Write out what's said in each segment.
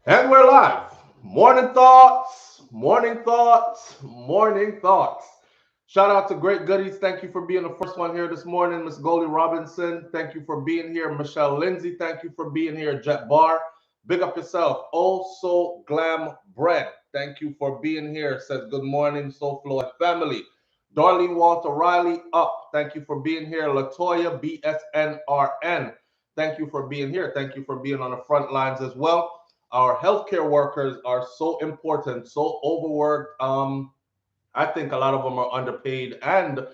And we're live. Morning thoughts, morning thoughts, morning thoughts. Shout out to Great Goodies. Thank you for being the first one here this morning. Miss Goldie Robinson, thank you for being here. Michelle Lindsay, thank you for being here. Jet Bar, big up yourself. Also Glam Bread, thank you for being here. Says good morning, SouFLoTV family. Darlene Walter Riley, up. Thank you for being here. Latoya BSNRN, thank you for being here. Thank you for being on the front lines as well. Our healthcare workers are so important, so overworked. I think a lot of them are underpaid and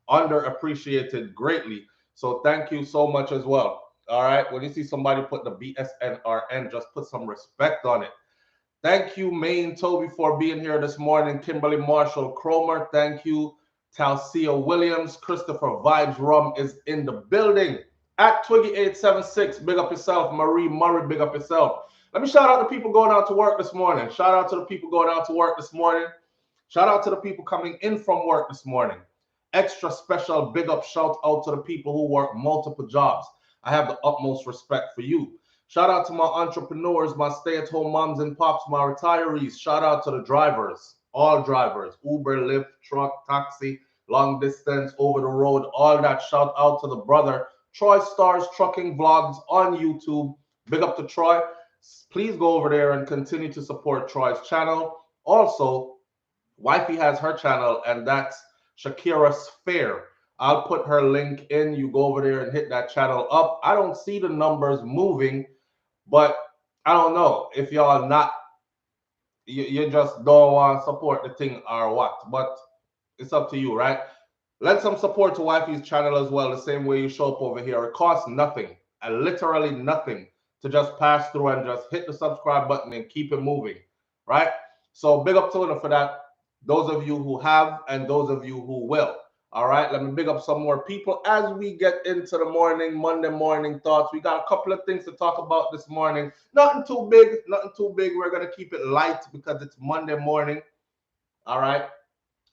underappreciated greatly. So thank you so much as well. All right. When you see somebody put the BSNRN, just put some respect on it. Thank you, Maine Toby, for being here this morning. Kimberly Marshall Cromer, thank you. Talcia Williams, Christopher Vibes Rum is in the building. At Twiggy876, big up yourself. Marie Murray, big up yourself. Let me shout out the people going out to work this morning. Shout out to the people going out to work this morning. Shout out to the people coming in from work this morning. Extra special big up shout out to the people who work multiple jobs. I have the utmost respect for you. Shout out to my entrepreneurs, my stay-at-home moms and pops, my retirees. Shout out to the drivers, all drivers, Uber, Lyft, truck, taxi, long distance, over the road, all that. Shout out to the brother, Troy Stars Trucking Vlogs on YouTube. Big up to Troy. Please go over there and continue to support Troy's channel. Also, Wifey has her channel, and that's Shakira Sphere. I'll put her link in. You go over there and hit that channel up. I don't see the numbers moving, but I don't know if y'all not, you just don't want to support the thing or what. But it's up to you, right? Lend some support to Wifey's channel as well, the same way you show up over here. It costs nothing, and literally nothing, to just pass through and just hit the subscribe button and keep it moving, right? So big up to her for that. Those of you who have and those of you who will. All right, let me big up some more people as we get into the morning, Monday morning thoughts. We got a couple of things to talk about this morning. Nothing too big, nothing too big. We're going to keep it light because it's Monday morning. All right.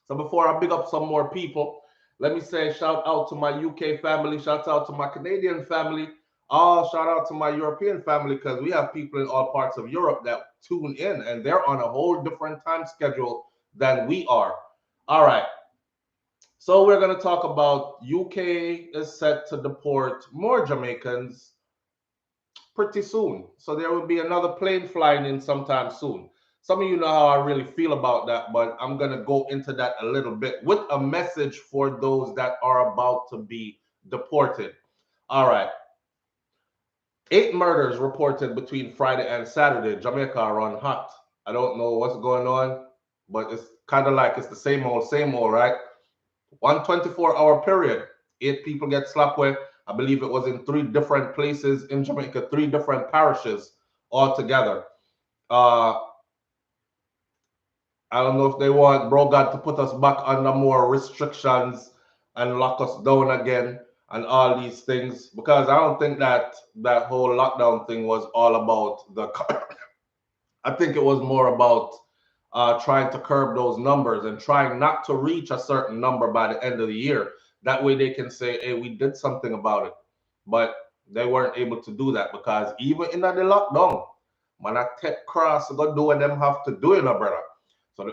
So before I big up some more people, let me say shout out to my UK family, shout out to my Canadian family, shout out to my European family, because we have people in all parts of Europe that tune in and they're on a whole different time schedule than we are. All right. So we're going to talk about UK is set to deport more Jamaicans pretty soon. So there will be another plane flying in sometime soon. Some of you know how I really feel about that, but I'm going to go into that a little bit with a message for those that are about to be deported. All right. 8 murders reported between Friday and Saturday. Jamaica are on hot. I don't know what's going on, but it's kind of like it's the same old, right? 1 24-hour period. 8 people get slapped with. I believe it was in 3 different places in Jamaica, 3 different parishes altogether. Uh, I don't know if they want bro God to put us back under more restrictions and lock us down again and all these things, because I don't think that that whole lockdown thing was all about the. I think it was more about trying to curb those numbers and trying not to reach a certain number by the end of the year. That way they can say, hey, we did something about it. But they weren't able to do that because even in the lockdown, man, I take cross go do what them have to do, brother. So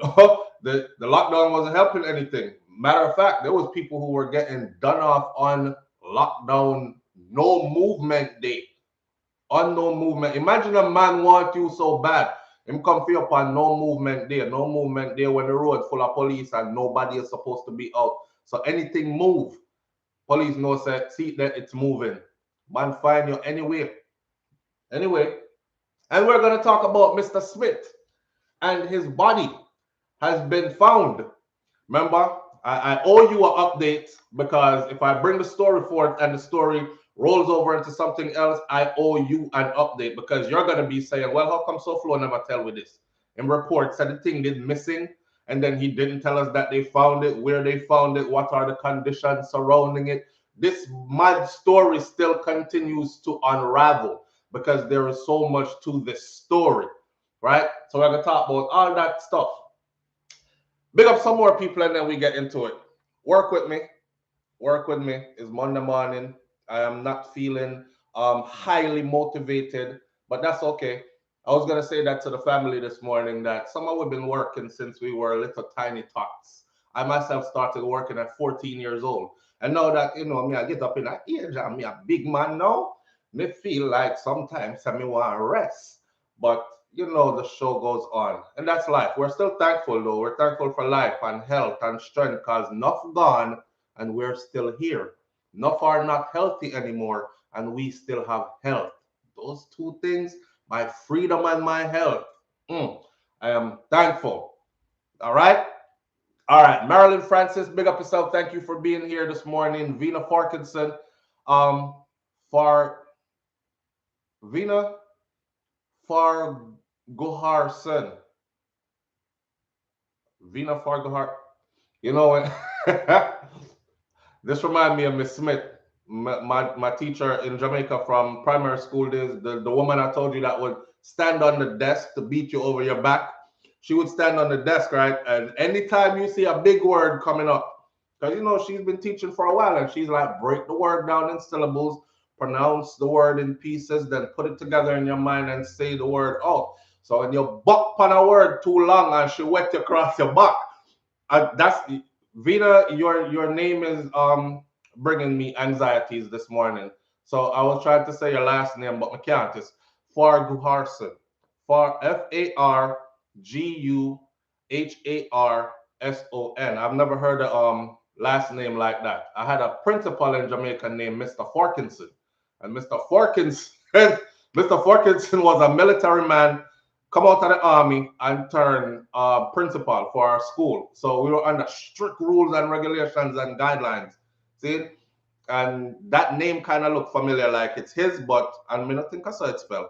the lockdown wasn't helping anything. Matter of fact, there was people who were getting done off on lockdown, no movement day. On no movement. Imagine a man want you so bad. Him come for you upon no movement day. No movement day when the road full of police and nobody is supposed to be out. So anything move. Police know say, see that it's moving. Man find you anyway. Anyway. And we're gonna talk about Mr. Smith. And his body has been found. Remember, I owe you an update, because if I bring the story forth and the story rolls over into something else, I owe you an update, because you're going to be saying, well, how come SouFLo never tell me this? In report said the thing did missing, and then he didn't tell us that they found it, where they found it, what are the conditions surrounding it. This mad story still continues to unravel because there is so much to this story, right? So we're going to talk about all that stuff. Big up some more people and then we get into it. Work with me. Work with me. It's Monday morning. I am not feeling highly motivated, but that's okay. I was gonna say that to the family this morning that some of we've been working since we were little tiny tots. I myself started working at 14 years old. And now that me, I get up in that age and me a big man now, me feel like sometimes I me want to rest. But the show goes on. And that's life. We're still thankful though. We're thankful for life and health and strength because enough gone and we're still here. Enough are not healthy anymore and we still have health. Those two things, my freedom and my health. I am thankful. All right. All right. Marilyn Francis, big up yourself. Thank you for being here this morning. Vina Farkinson, for Vina Farguharson. Vina Farguhar. You know what? This reminds me of Miss Smith, my teacher in Jamaica from primary school days. The woman I told you that would stand on the desk to beat you over your back. She would stand on the desk, right? And anytime you see a big word coming up, because she's been teaching for a while, and she's like, break the word down in syllables, pronounce the word in pieces, then put it together in your mind and say the word out. So when you buck on a word too long and she wet you across your back, that's Vina. Your name is bringing me anxieties this morning. So I was trying to say your last name, but I can't. It's Farguharson. Farguharson. I've never heard a last name like that. I had a principal in Jamaica named Mr. Forkinson, and Mr. Forkinson, Mr. Forkinson was a military man, come out of the army and turn principal for our school. So we were under strict rules and regulations and guidelines. See? And that name kind of looked familiar, like it's his, but I mean, I think I saw it spelled.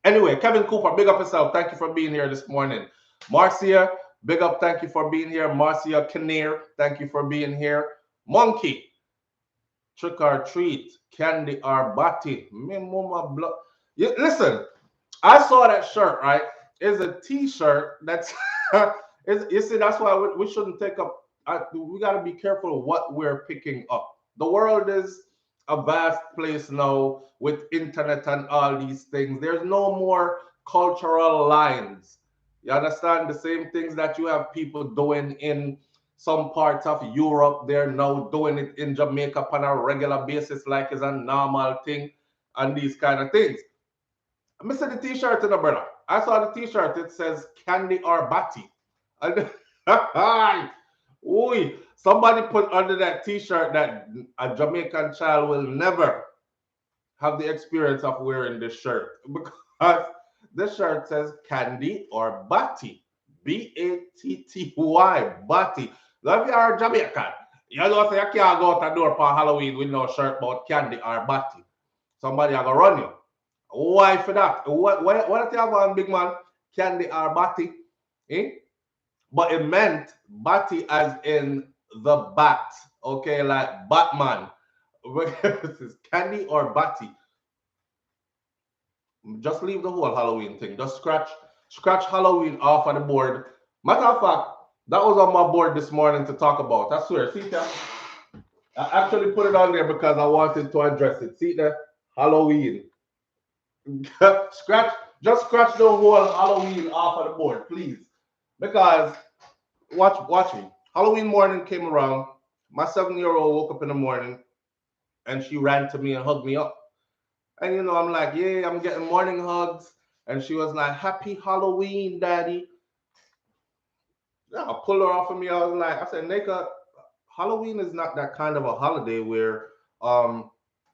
Anyway, Kevin Cooper, big up yourself. Thank you for being here this morning. Marcia, big up. Thank you for being here. Marcia Kinnear, thank you for being here. Monkey, trick or treat, candy or bati. Me mama blood. Listen, I saw that shirt, right? It's a t-shirt that's you see, that's why we shouldn't take up we got to be careful what we're picking up. The world is a vast place now with internet and all these things. There's no more cultural lines. You understand? The same things that you have people doing in some parts of Europe, they're now doing it in Jamaica on a regular basis, like it's a normal thing, and these kind of things. I missed the t-shirt in the brother. I saw the t-shirt. It says candy or batty. And ooh, somebody put under that t-shirt that a Jamaican child will never have the experience of wearing this shirt, because this shirt says candy or batty. Batty. Batty. Now if you are Jamaican, you know say you can't go out the door for Halloween with no shirt about candy or batty. Somebody are gonna run you. Why for that? What you have on, big man? Candy or batty? Eh? But it meant batty as in the bat. Okay, like Batman. This is candy or batty. Just leave the whole Halloween thing. Just scratch Halloween off of the board. Matter of fact, that was on my board this morning to talk about. I swear. See that? I actually put it on there because I wanted to address it. See there? Halloween. scratch the whole Halloween off of the board, please. Because watch me. Halloween morning came around. My 7-year-old woke up in the morning and she ran to me and hugged me up. And I'm like, yeah, I'm getting morning hugs. And she was like, happy Halloween, daddy. Yeah, I pulled her off of me. I said, Nika, Halloween is not that kind of a holiday where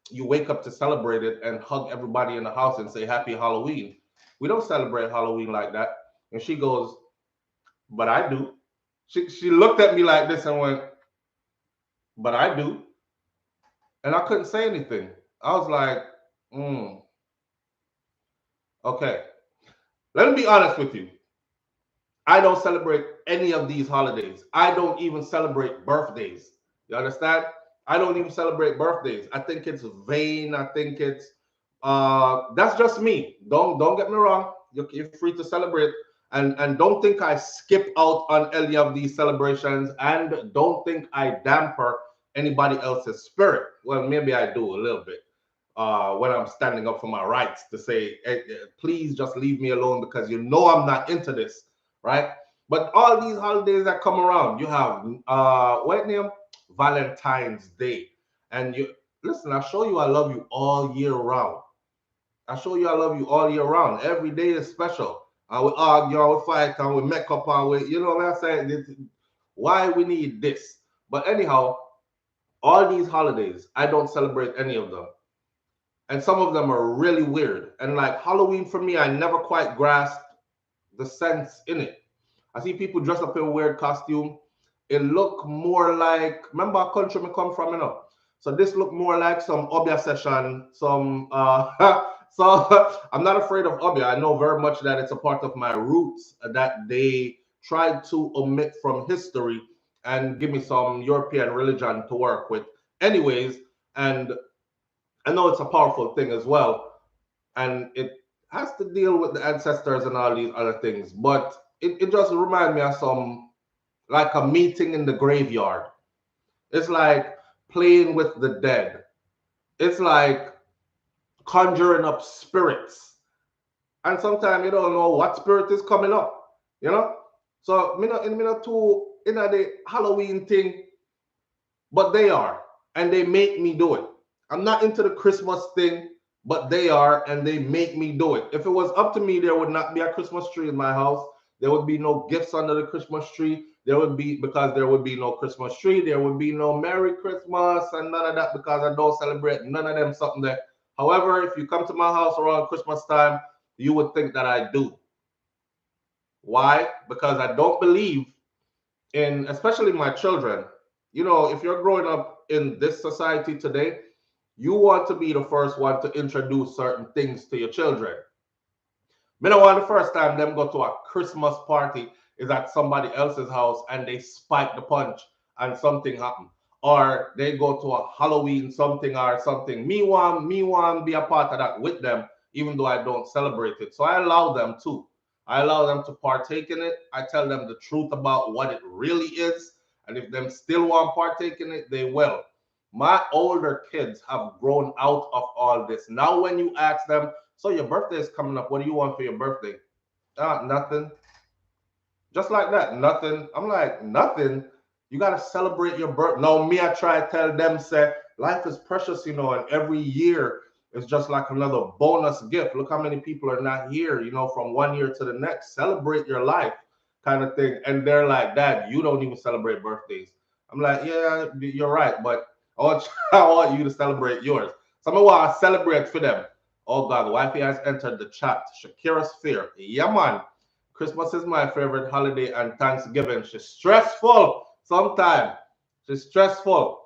you wake up to celebrate it and hug everybody in the house and say happy Halloween. We don't celebrate Halloween like that. And she goes, but I do. She looked at me like this and went, but I do. And I couldn't say anything. I was like, okay. Let me be honest with you. I don't celebrate any of these holidays. I don't even celebrate birthdays. You understand? I don't even celebrate birthdays. I think it's vain. I think it's that's just me. Don't get me wrong. You're free to celebrate. And don't think I skip out on any of these celebrations, and don't think I damper anybody else's spirit. Well, maybe I do a little bit. when I'm standing up for my rights to say, hey, please just leave me alone because you know I'm not into this, right? But all these holidays that come around, you have what name? Valentine's Day, and you listen. I show you I love you all year round. I show you I love you all year round. Every day is special. And we argue, and we fight, and we make up, and we, you know what I'm saying? Why we need this? But anyhow, all these holidays, I don't celebrate any of them. And some of them are really weird. And like Halloween for me, I never quite grasped the sense in it. I see people dress up in weird costume. It look more like, remember our country me come from, you know? So this look more like some obia session, some so I'm not afraid of obia. I know very much that it's a part of my roots that they tried to omit from history and give me some European religion to work with. Anyways, and I know it's a powerful thing as well, and it has to deal with the ancestors and all these other things. But it just reminds me of some like a meeting in the graveyard. It's like playing with the dead. It's like conjuring up spirits. And sometimes you don't know what spirit is coming up, you know? So me not too in the Halloween thing, but they are, and they make me do it. I'm not into the Christmas thing, but they are, and they make me do it. If it was up to me, there would not be a Christmas tree in my house. There would be no gifts under the Christmas tree. There would be, because there would be no Christmas tree. There would be no Merry Christmas and none of that because I don't celebrate none of them something there. However, if you come to my house around Christmas time, you would think that I do. Why? Because I don't believe in, especially my children. You know, if you're growing up in this society today, you want to be the first one to introduce certain things to your children. Me know one the first time them go to a Christmas party is at somebody else's house and they spike the punch and something happen. Or they go to a Halloween something or something. Me want be a part of that with them, even though I don't celebrate it. So I allow them to. I allow them to partake in it. I tell them the truth about what it really is. And if them still want to partake in it, they will. My older kids have grown out of all this. Now when you ask them, so your birthday is coming up, what do you want for your birthday? Nothing. Just like that, nothing. I'm like, nothing. You got to celebrate your birth. No, me, I try to tell them, say, life is precious, you know, and every year is just like another bonus gift. Look how many people are not here, you know, from one year to the next. Celebrate your life kind of thing. And they're like, Dad, you don't even celebrate birthdays. I'm like, yeah, you're right, but I want you to celebrate yours. Some of what I celebrate for them. Oh, God, wifey has entered the chat. Shakira's fear. Yeah, man. Christmas is my favorite holiday and Thanksgiving. She's stressful sometimes. She's stressful.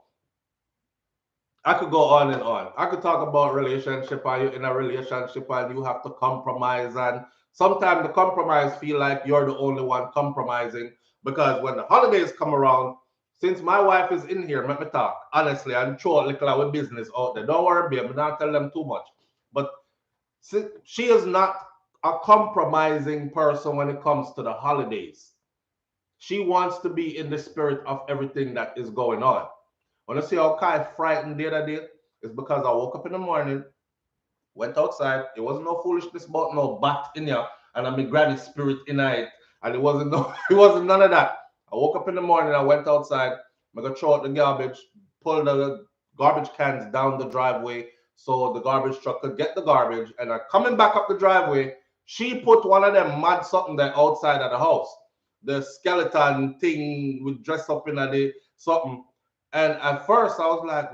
I could go on and on. I could talk about relationship. Are you in a relationship and you have to compromise? And sometimes the compromise feel like you're the only one compromising because when the holidays come around, since my wife is in here, let me talk. Honestly, I'm throw a little our business out there. Don't worry, babe. I'm not tell them too much. But she is not a compromising person when it comes to the holidays. She wants to be in the spirit of everything that is going on. When I see how Kai frightened the other day, it's because I woke up in the morning, went outside. It wasn't no foolishness about no bat in here and I'm a granny spirit in it. And it wasn't no, it wasn't none of that. I woke up in the morning, I went outside, I'm gonna throw out the garbage, pull the garbage cans down the driveway so the garbage truck could get the garbage. And coming back up the driveway, she put one of them mad something there outside of the house. The skeleton thing would dress up in a day, something. And at first I was like,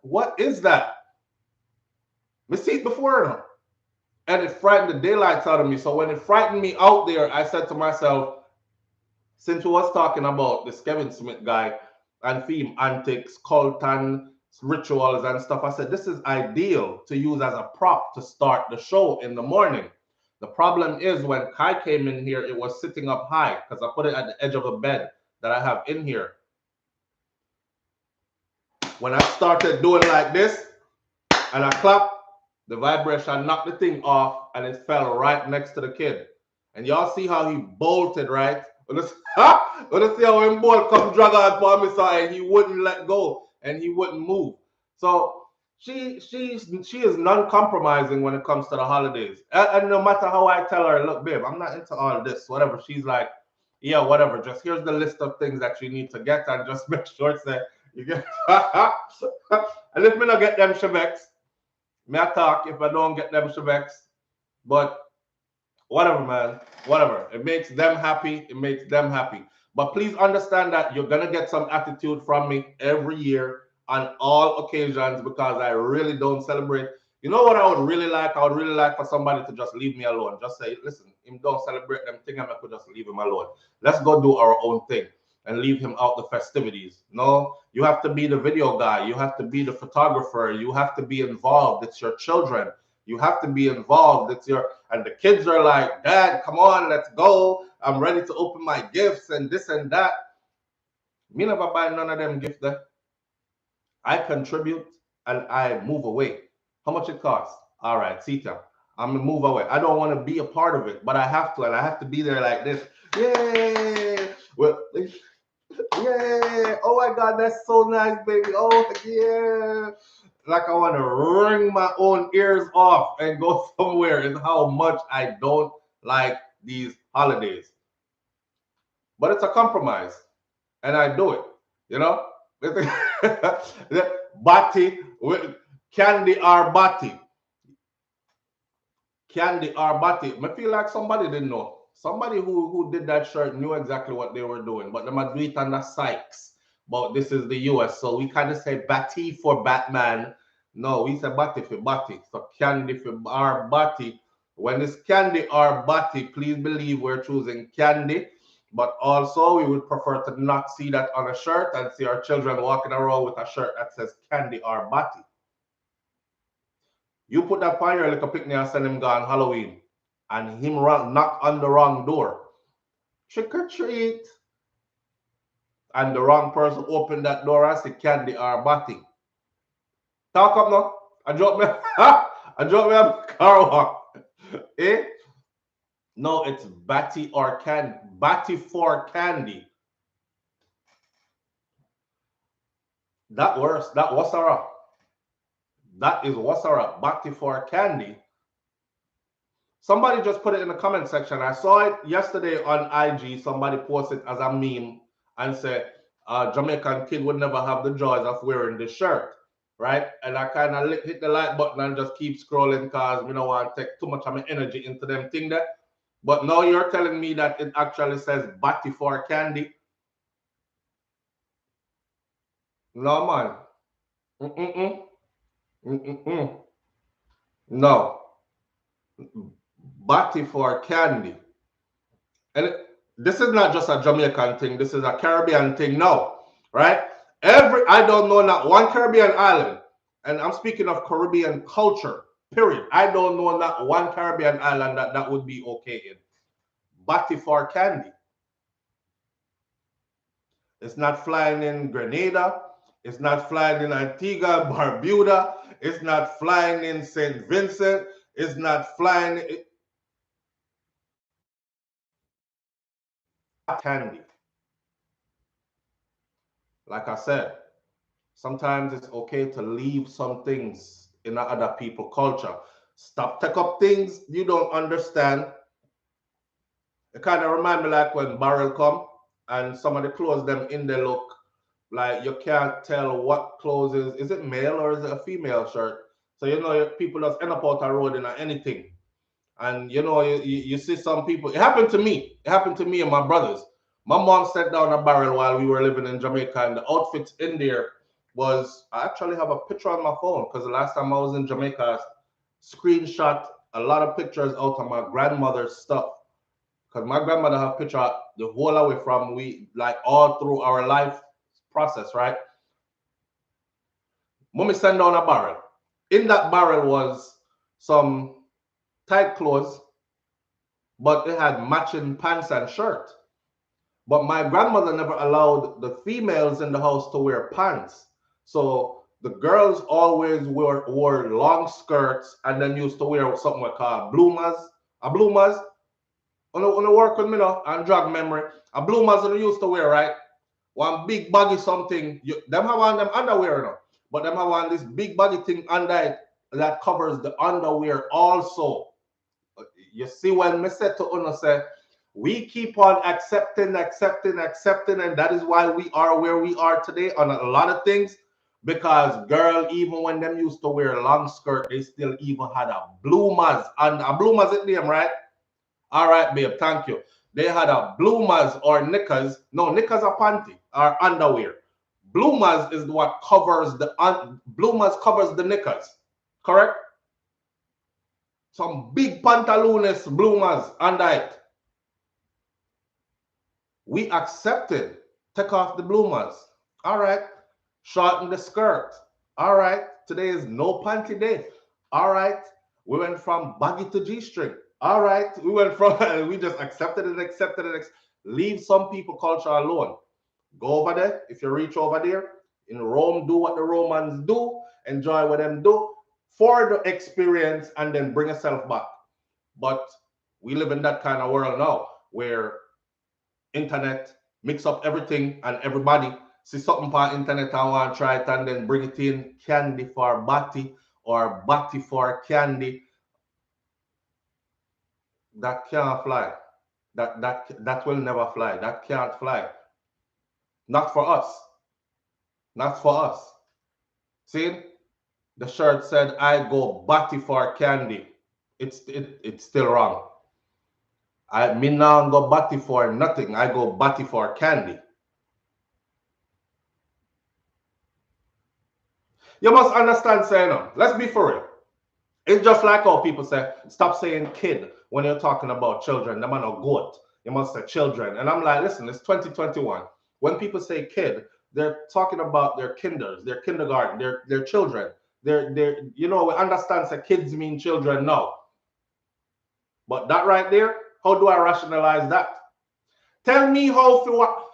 what is that? Me see it before now. And it frightened the daylights out of me. So when it frightened me out there, I said to myself, since we was talking about this Kevin Smith guy and theme antics, cult and rituals and stuff, I said, this is ideal to use as a prop to start the show in the morning. The problem is when Kai came in here, it was sitting up high because I put it at the edge of a bed that I have in here. When I started doing like this and I clapped, the vibration knocked the thing off and it fell right next to the kid. And y'all see how he bolted, right? Let's see how him bolt come drag on for me, so and he wouldn't let go and he wouldn't move. So she is non-compromising when it comes to the holidays. And no matter how I tell her, look, babe, I'm not into all this, whatever. She's like, yeah, whatever. Just here's the list of things that you need to get, and just make sure it's there. You get. And if me not get them shebex, me I talk if I don't get them shebex. But whatever, man, whatever. It makes them happy. It makes them happy. But please understand that you're gonna get some attitude from me every year on all occasions because I really don't celebrate. You know what I would really like? I would really like for somebody to just leave me alone. Just say, listen, him don't celebrate them thing, I could just leave him alone. Let's go do our own thing and leave him out the festivities. No, you have to be the video guy. You have to be the photographer. You have to be involved. It's your children. You have to be involved. It's your, and the kids are like, Dad, come on, let's go. I'm ready to open my gifts and this and that. Me never buy none of them gifts there. I contribute and I move away. How much it costs? All right, Sita, I'm gonna move away. I don't want to be a part of it, but I have to, and I have to be there like this. Yay! Well, yay! Oh my God, that's so nice, baby. Oh yeah! Like I want to wring my own ears off and go somewhere. Is how much I don't like these holidays. But it's a compromise, and I do it. You know, Bati with candy or Bati. Candy or Bati. I feel like somebody didn't know. Somebody who did that shirt knew exactly what they were doing, but they might do it under Sykes. But this is the US, so we kind of say Batty for Batman. No, we say Batty for Batty. So candy for our Batty. When it's candy or Batty, please believe we're choosing candy. But also, we would prefer to not see that on a shirt and see our children walking around with a shirt that says candy or Batty. You put that on your little picnic and send him gone Halloween, and him knock on the wrong door. Trick or treat. And the wrong person opened that door and said candy or Batty. Talk up now. I dropped me. I dropped me a car walk. Eh? No, it's Batty or candy. Batty for candy. That worse. That wasara. That is wasara. Batty for candy. Somebody just put it in the comment section. I saw it yesterday on IG. Somebody posted as a meme and said, Jamaican kid would never have the joys of wearing this shirt, right? And I kind of hit the like button and just keep scrolling because we don't want to take too much of my energy into them thing there. But now you're telling me that it actually says Batty for candy. No, man. No. Batty for candy. And this is not just a Jamaican thing. This is a Caribbean thing now, right? I don't know not one Caribbean island, and I'm speaking of Caribbean culture, period. I don't know not one Caribbean island that would be okay in. Batty for candy. It's not flying in Grenada. It's not flying in Antigua, Barbuda. It's not flying in St. Vincent. It's not flying candy. Like I said, sometimes it's okay to leave some things in other people's culture. Stop take up things you don't understand. It kind of remind me like when Barrel come and some of the clothes them in the look like you can't tell what clothes is it male or is it a female shirt? So you know people just end up out the road in anything. And you know you see some people. It happened to me. It happened to me and my brothers. My mom set down a barrel while we were living in Jamaica, and the outfits in there was, I actually have a picture on my phone because the last time I was in Jamaica, I screenshot a lot of pictures out of my grandmother's stuff. Because my grandmother have picture the whole away from we, like all through our life process, right? Mommy sent down a barrel. In that barrel was some tight clothes, but they had matching pants and shirt. But my grandmother never allowed the females in the house to wear pants. So the girls always wore long skirts and then used to wear something we call bloomers. A bloomers. On the work with me now and drag memory. A bloomers they used to wear, right? One big baggy something. Them have on them underwear now. but them have on this big body thing under it that covers the underwear also. You see, when me said to Uno, say, we keep on accepting, and that is why we are where we are today on a lot of things. Because girl, even when them used to wear long skirt, they still even had a bloomers, and a bloomers is name, right? All right, babe, thank you. They had a bloomers or knickers. No, knickers are panty or underwear. Bloomers is what covers the bloomers covers the knickers, correct? Some big pantalones, bloomers under it. We accepted. Take off the bloomers. All right. Shorten the skirt. All right. Today is no panty day. All right. We went from baggy to G-string. All right. We went from, we just accepted it. Leave some people culture alone. Go over there. If you reach over there, in Rome, do what the Romans do. Enjoy what them do for the experience and then bring yourself back. But we live in that kind of world now where internet mix up everything and everybody see something on internet and want to try it and then bring it in candy for batty or batty for candy. That can't fly. That will never fly. That can't fly. Not for us. Not for us. See, the shirt said, I go batty for candy. It's still wrong. I me now go batty for nothing. I go batty for candy. You must understand, say no. Let's be for real. It's just like how people say, stop saying kid when you're talking about children. Them are no goat. You must say children. And I'm like, listen, it's 2021. When people say kid, they're talking about their kinders, their kindergarten, their children. They're you know, we understand that kids mean children now. But that right there, how do I rationalize that? Tell me how to what?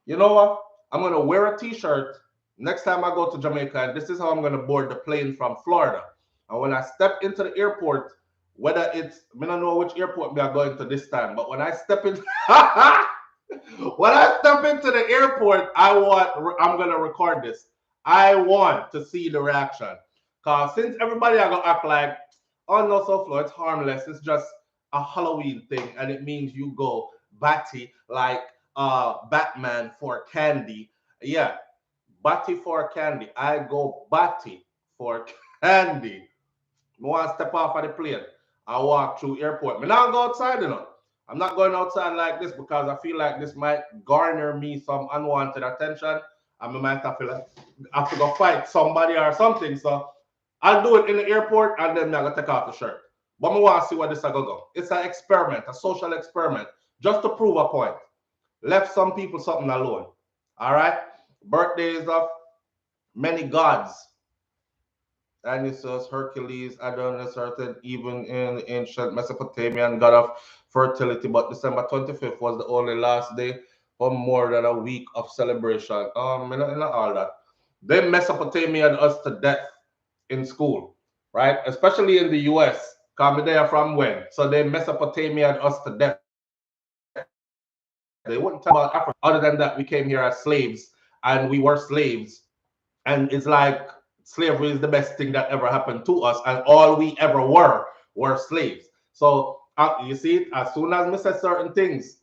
You know what? I'm gonna wear a t-shirt next time I go to Jamaica, and this is how I'm gonna board the plane from Florida. And when I step into the airport, whether it's I don't know which airport we are going to this time, but when I step in when I step into the airport, I'm gonna record this. I want to see the reaction. Cause since everybody are gonna act like, oh no, SouFLo, it's harmless, it's just a Halloween thing, and it means you go batty like Batman for candy. Yeah, batty for candy. I go batty for candy. I want to step off of the plane. I walk through airport. Me not go outside, you know. I'm not going outside like this because I feel like this might garner me some unwanted attention. And I might have to go fight somebody or something. So I'll do it in the airport and then I'm going to take off the shirt. But I want to see what this is going to go. It's an experiment, a social experiment, just to prove a point. Left some people something alone. All right? Birthdays of many gods. Dionysus, Hercules, Adonis, certain even in ancient Mesopotamian god of fertility. But December 25th was the only last day for more than a week of celebration. Not all that. They Mesopotamian us to death in school, right? Especially in the US. Because they from when? So they Mesopotamian us to death. They wouldn't talk about Africa. Other than that, we came here as slaves and we were slaves. And it's like slavery is the best thing that ever happened to us. And all we ever were slaves. So you see it, as soon as we say certain things,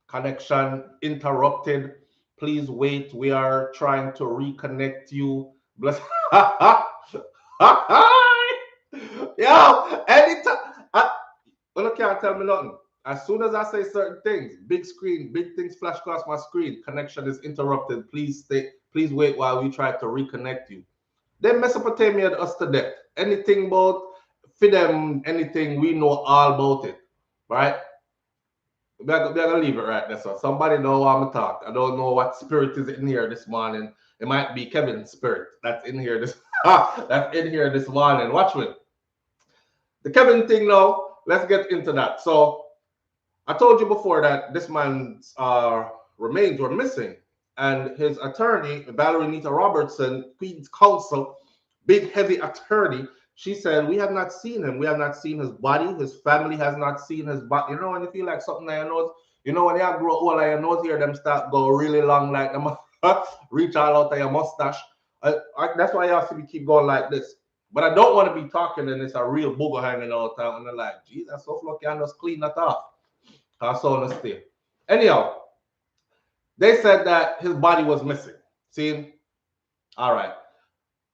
connection interrupted. Please wait. We are trying to reconnect you. Bless. Yo, anytime. You can't tell me nothing. As soon as I say certain things, big screen, big things flash across my screen, connection is interrupted. Please wait while we try to reconnect you. They Mesopotamian us to death. Anything about for them, anything, we know all about it. Right? We're gonna leave it right there. So somebody know what I'm talking. I don't know what spirit is in here this morning. It might be Kevin's spirit that's in here this morning. Watch me. The Kevin thing now, let's get into that. So I told you before that this man's remains were missing, and his attorney, Valerie Nita Robertson, Queen's Counsel, big heavy attorney, she said, we have not seen him. We have not seen his body. His family has not seen his body. You know when you feel like something on your nose? You know when you grow old and your nose here, them start go really long like them reach all out of your mustache. That's why y'all see me keep going like this. But I don't want to be talking and it's a real booger hanging all the time. And they're like, geez, that's so lucky I just clean that off. I saw this thing. Anyhow, they said that his body was missing. See? All right.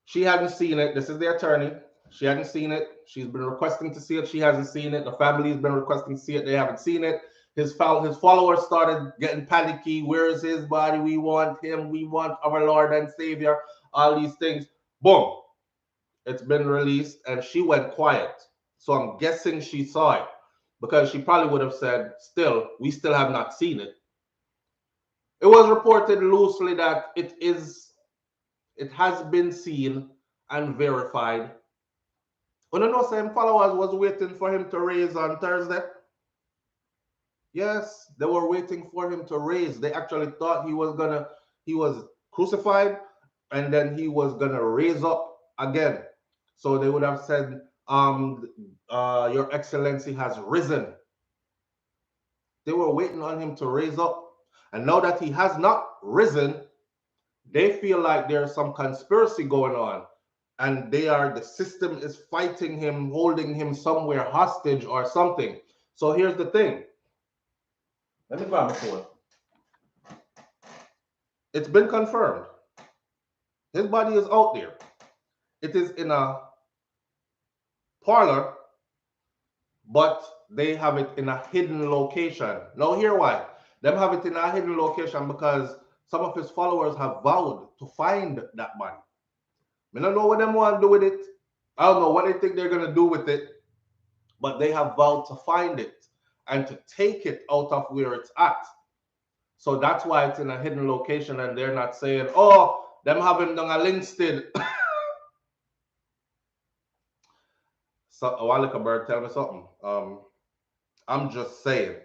She hadn't seen it. This is the attorney. She hadn't seen it. She's been requesting to see it. She hasn't seen it. The family's been requesting to see it. They haven't seen it. His followers started getting panicky. Where is his body? We want him. We want our Lord and Savior. All these things. Boom. It's been released and she went quiet. So I'm guessing she saw it because she probably would have said, still, we still have not seen it. It was reported loosely that it has been seen and verified. When I know some followers was waiting for him to raise on Thursday. Yes, they were waiting for him to raise. They actually thought he was crucified and then he was gonna raise up again. So they would have said, Your Excellency has risen. They were waiting on him to raise up. And now that he has not risen, they feel like there's some conspiracy going on. And the system is fighting him, holding him somewhere hostage or something. So here's the thing. Let me grab my phone. It's been confirmed. His body is out there. It is in a parlor, but they have it in a hidden location. Now, hear why. Them have it in a hidden location because some of his followers have vowed to find that body. I don't know what them want to do with it. I don't know what they think they're going to do with it, but they have vowed to find it and to take it out of where it's at. So that's why it's in a hidden location and they're not saying, oh, them have him done a Linstead. So, a while ago, Bird, tell me something. I'm just saying.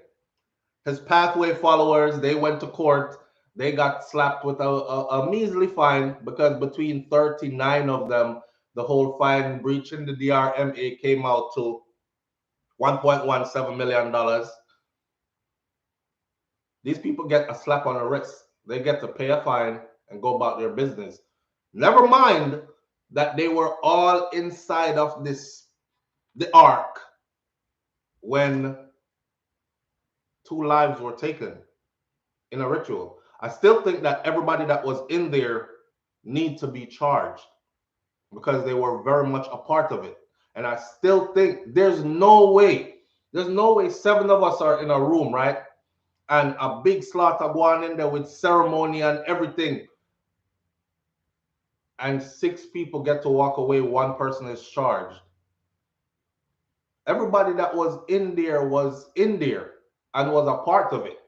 His Pathway followers, they went to court. They got slapped with a measly fine because between 39 of them, the whole fine breaching the DRMA came out to $1.17 million. These people get a slap on the wrist. They get to pay a fine and go about their business. Never mind that they were all inside of the ark when 2 lives were taken in a ritual. I still think that everybody that was in there need to be charged because they were very much a part of it. And I still think there's no way 7 of us are in a room, right? And a big slaughter going in there with ceremony and everything. And 6 people get to walk away, 1 person is charged. Everybody that was in there and was a part of it.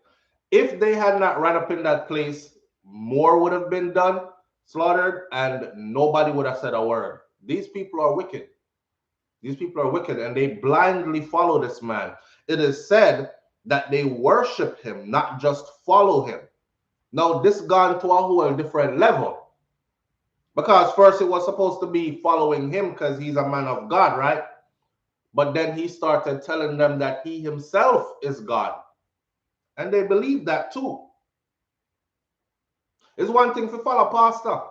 If they had not ran up in that place, more would have been done, slaughtered, and nobody would have said a word. These people are wicked. These people are wicked, and they blindly follow this man. It is said that they worship him, not just follow him. Now, this gone to a whole different level. Because first it was supposed to be following him because he's a man of God, right? But then he started telling them that he himself is God. And they believe that too. It's one thing to follow pastor.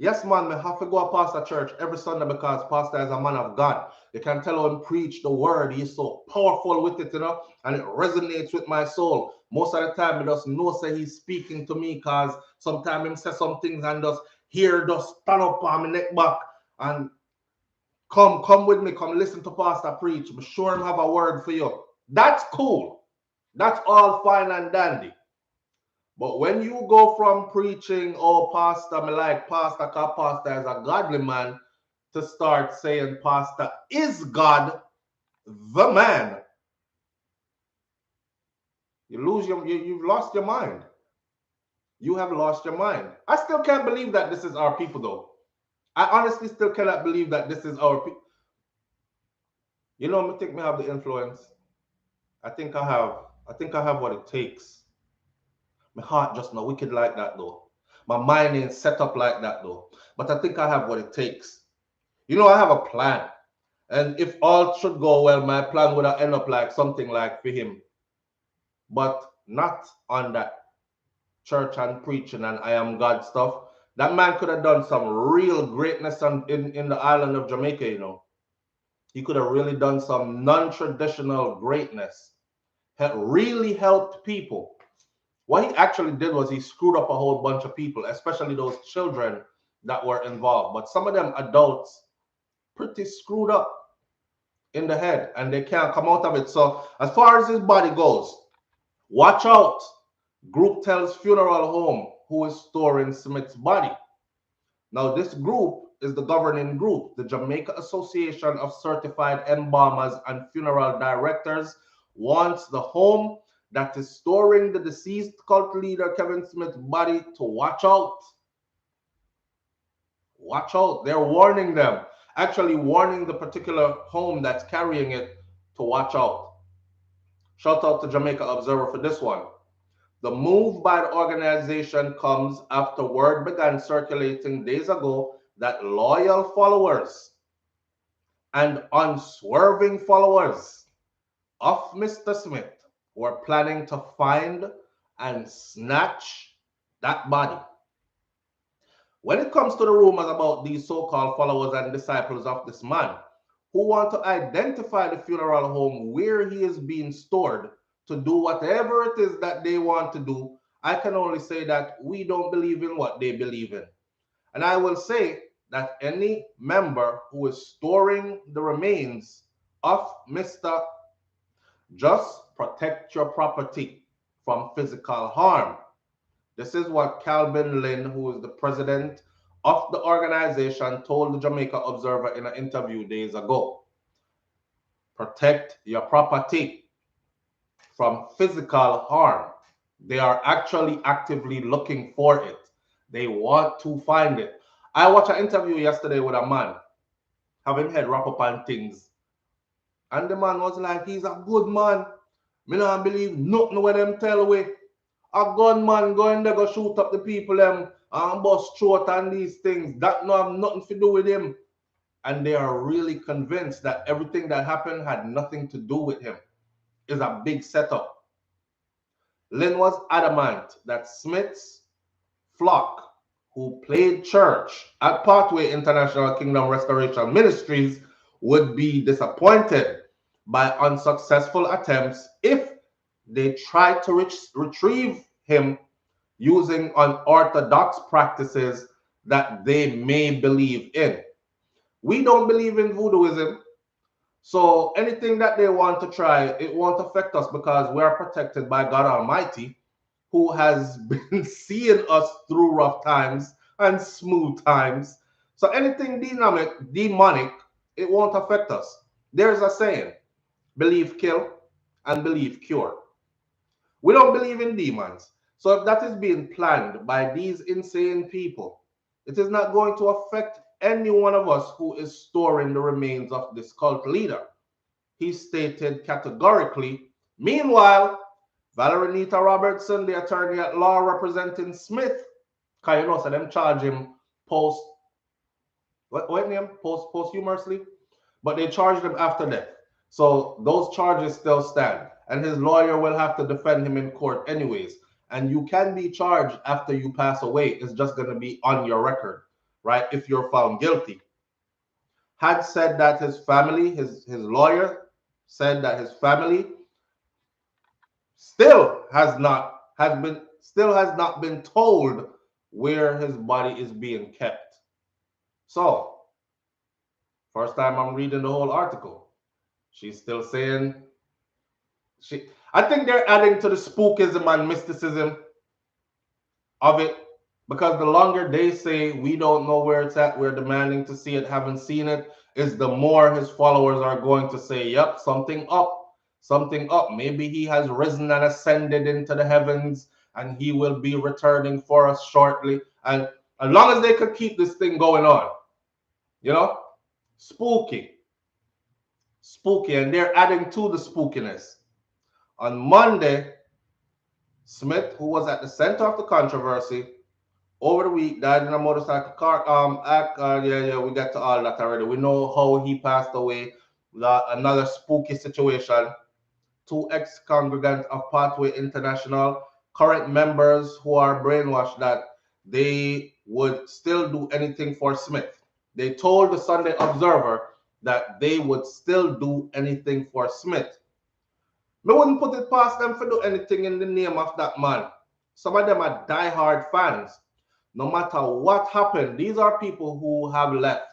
Yes, man, I have to go to pastor church every Sunday because pastor is a man of God. You can tell him preach the word. He's so powerful with it, and it resonates with my soul. Most of the time, I just know say he's speaking to me because sometimes he says some things and just stand up on my neck back and come with me, come listen to pastor preach. I'm sure him have a word for you. That's cool. That's all fine and dandy. But when you go from preaching, oh, pastor, me like pastor, because pastor is a godly man, to start saying pastor is God, the man, you've lost your mind. You have lost your mind. I still can't believe that this is our people, though. I honestly still cannot believe that this is our people. You know, I think I have the influence. I think I have what it takes. My heart just not wicked like that though. My mind ain't set up like that though. But I think I have what it takes. You know, I have a plan. And if all should go well, my plan would have end up like something like for him. But not on that church and preaching and I am God stuff. That man could have done some real greatness in the island of Jamaica, you know. He could have really done some non-traditional greatness. Really helped people. What he actually did was he screwed up a whole bunch of people, especially those children that were involved. But some of them adults pretty screwed up in the head and they can't come out of it. So as far as his body goes, watch out. Group tells funeral home who is storing Smith's body. Now, this group is the governing group, the Jamaica Association of Certified Embalmers and Funeral Directors, wants the home that is storing the deceased cult leader Kevin Smith's body to watch out. Watch out. They're warning them, actually warning the particular home that's carrying it to watch out. Shout out to Jamaica Observer for this one. The move by the organization comes after word began circulating days ago that loyal followers and unswerving followers of Mr. Smith were planning to find and snatch that body. When it comes to the rumors about these so-called followers and disciples of this man who want to identify the funeral home where he is being stored to do whatever it is that they want to do, I can only say that we don't believe in what they believe in. And I will say that any member who is storing the remains of Mr. Just protect your property from physical harm. This is what Calvin Lynn, who is the president of the organization, told the Jamaica Observer in an interview days ago. Protect your property from physical harm. They are actually actively looking for it. They want to find it. I watched an interview yesterday with a man, having head wrap up on things. And the man was like, he's a good man. Me not believe nothing what them tell away. A gunman go in there go shoot up the people them and bust throat and these things. That no have nothing to do with him. And they are really convinced that everything that happened had nothing to do with him. It's a big setup. Lynn was adamant that Smith's flock, who played church at Pathway International Kingdom Restoration Ministries, would be disappointed by unsuccessful attempts if they tried to retrieve him using unorthodox practices that they may believe in. We don't believe in voodooism. So anything that they want to try, it won't affect us because we are protected by God Almighty, who has been seeing us through rough times and smooth times. So anything demonic, it won't affect us. There's a saying, believe kill and believe cure. We don't believe in demons. So if that is being planned by these insane people, it is not going to affect any one of us who is storing the remains of this cult leader. He stated categorically. Meanwhile, Valerie Nita Robertson, the attorney at law representing Smith, because you know, so them charge him posthumously, but they charged him after death. So those charges still stand, and his lawyer will have to defend him in court anyways. And you can be charged after you pass away. It's just going to be on your record, right? If you're found guilty. Had said that his family, his lawyer said that his family still has not been told where his body is being kept. So, first time I'm reading the whole article. She's still saying I think they're adding to the spookism and mysticism of it, because the longer they say we don't know where it's at, we're demanding to see it, haven't seen it, is the more his followers are going to say, yep, something up. Maybe he has risen and ascended into the heavens and he will be returning for us shortly. And as long as they could keep this thing going on, you know, spooky. And they're adding to the spookiness. On Monday, Smith, who was at the center of the controversy over the week, died in a motorcycle car we got to all that already. We know how he passed away. Another spooky situation. 2 ex-congregants of Pathway International, current members who are brainwashed that they would still do anything for Smith. They told the Sunday Observer that they would still do anything for Smith. Me wouldn't put it past them to do anything in the name of that man. Some of them are diehard fans. No matter what happened, these are people who have left,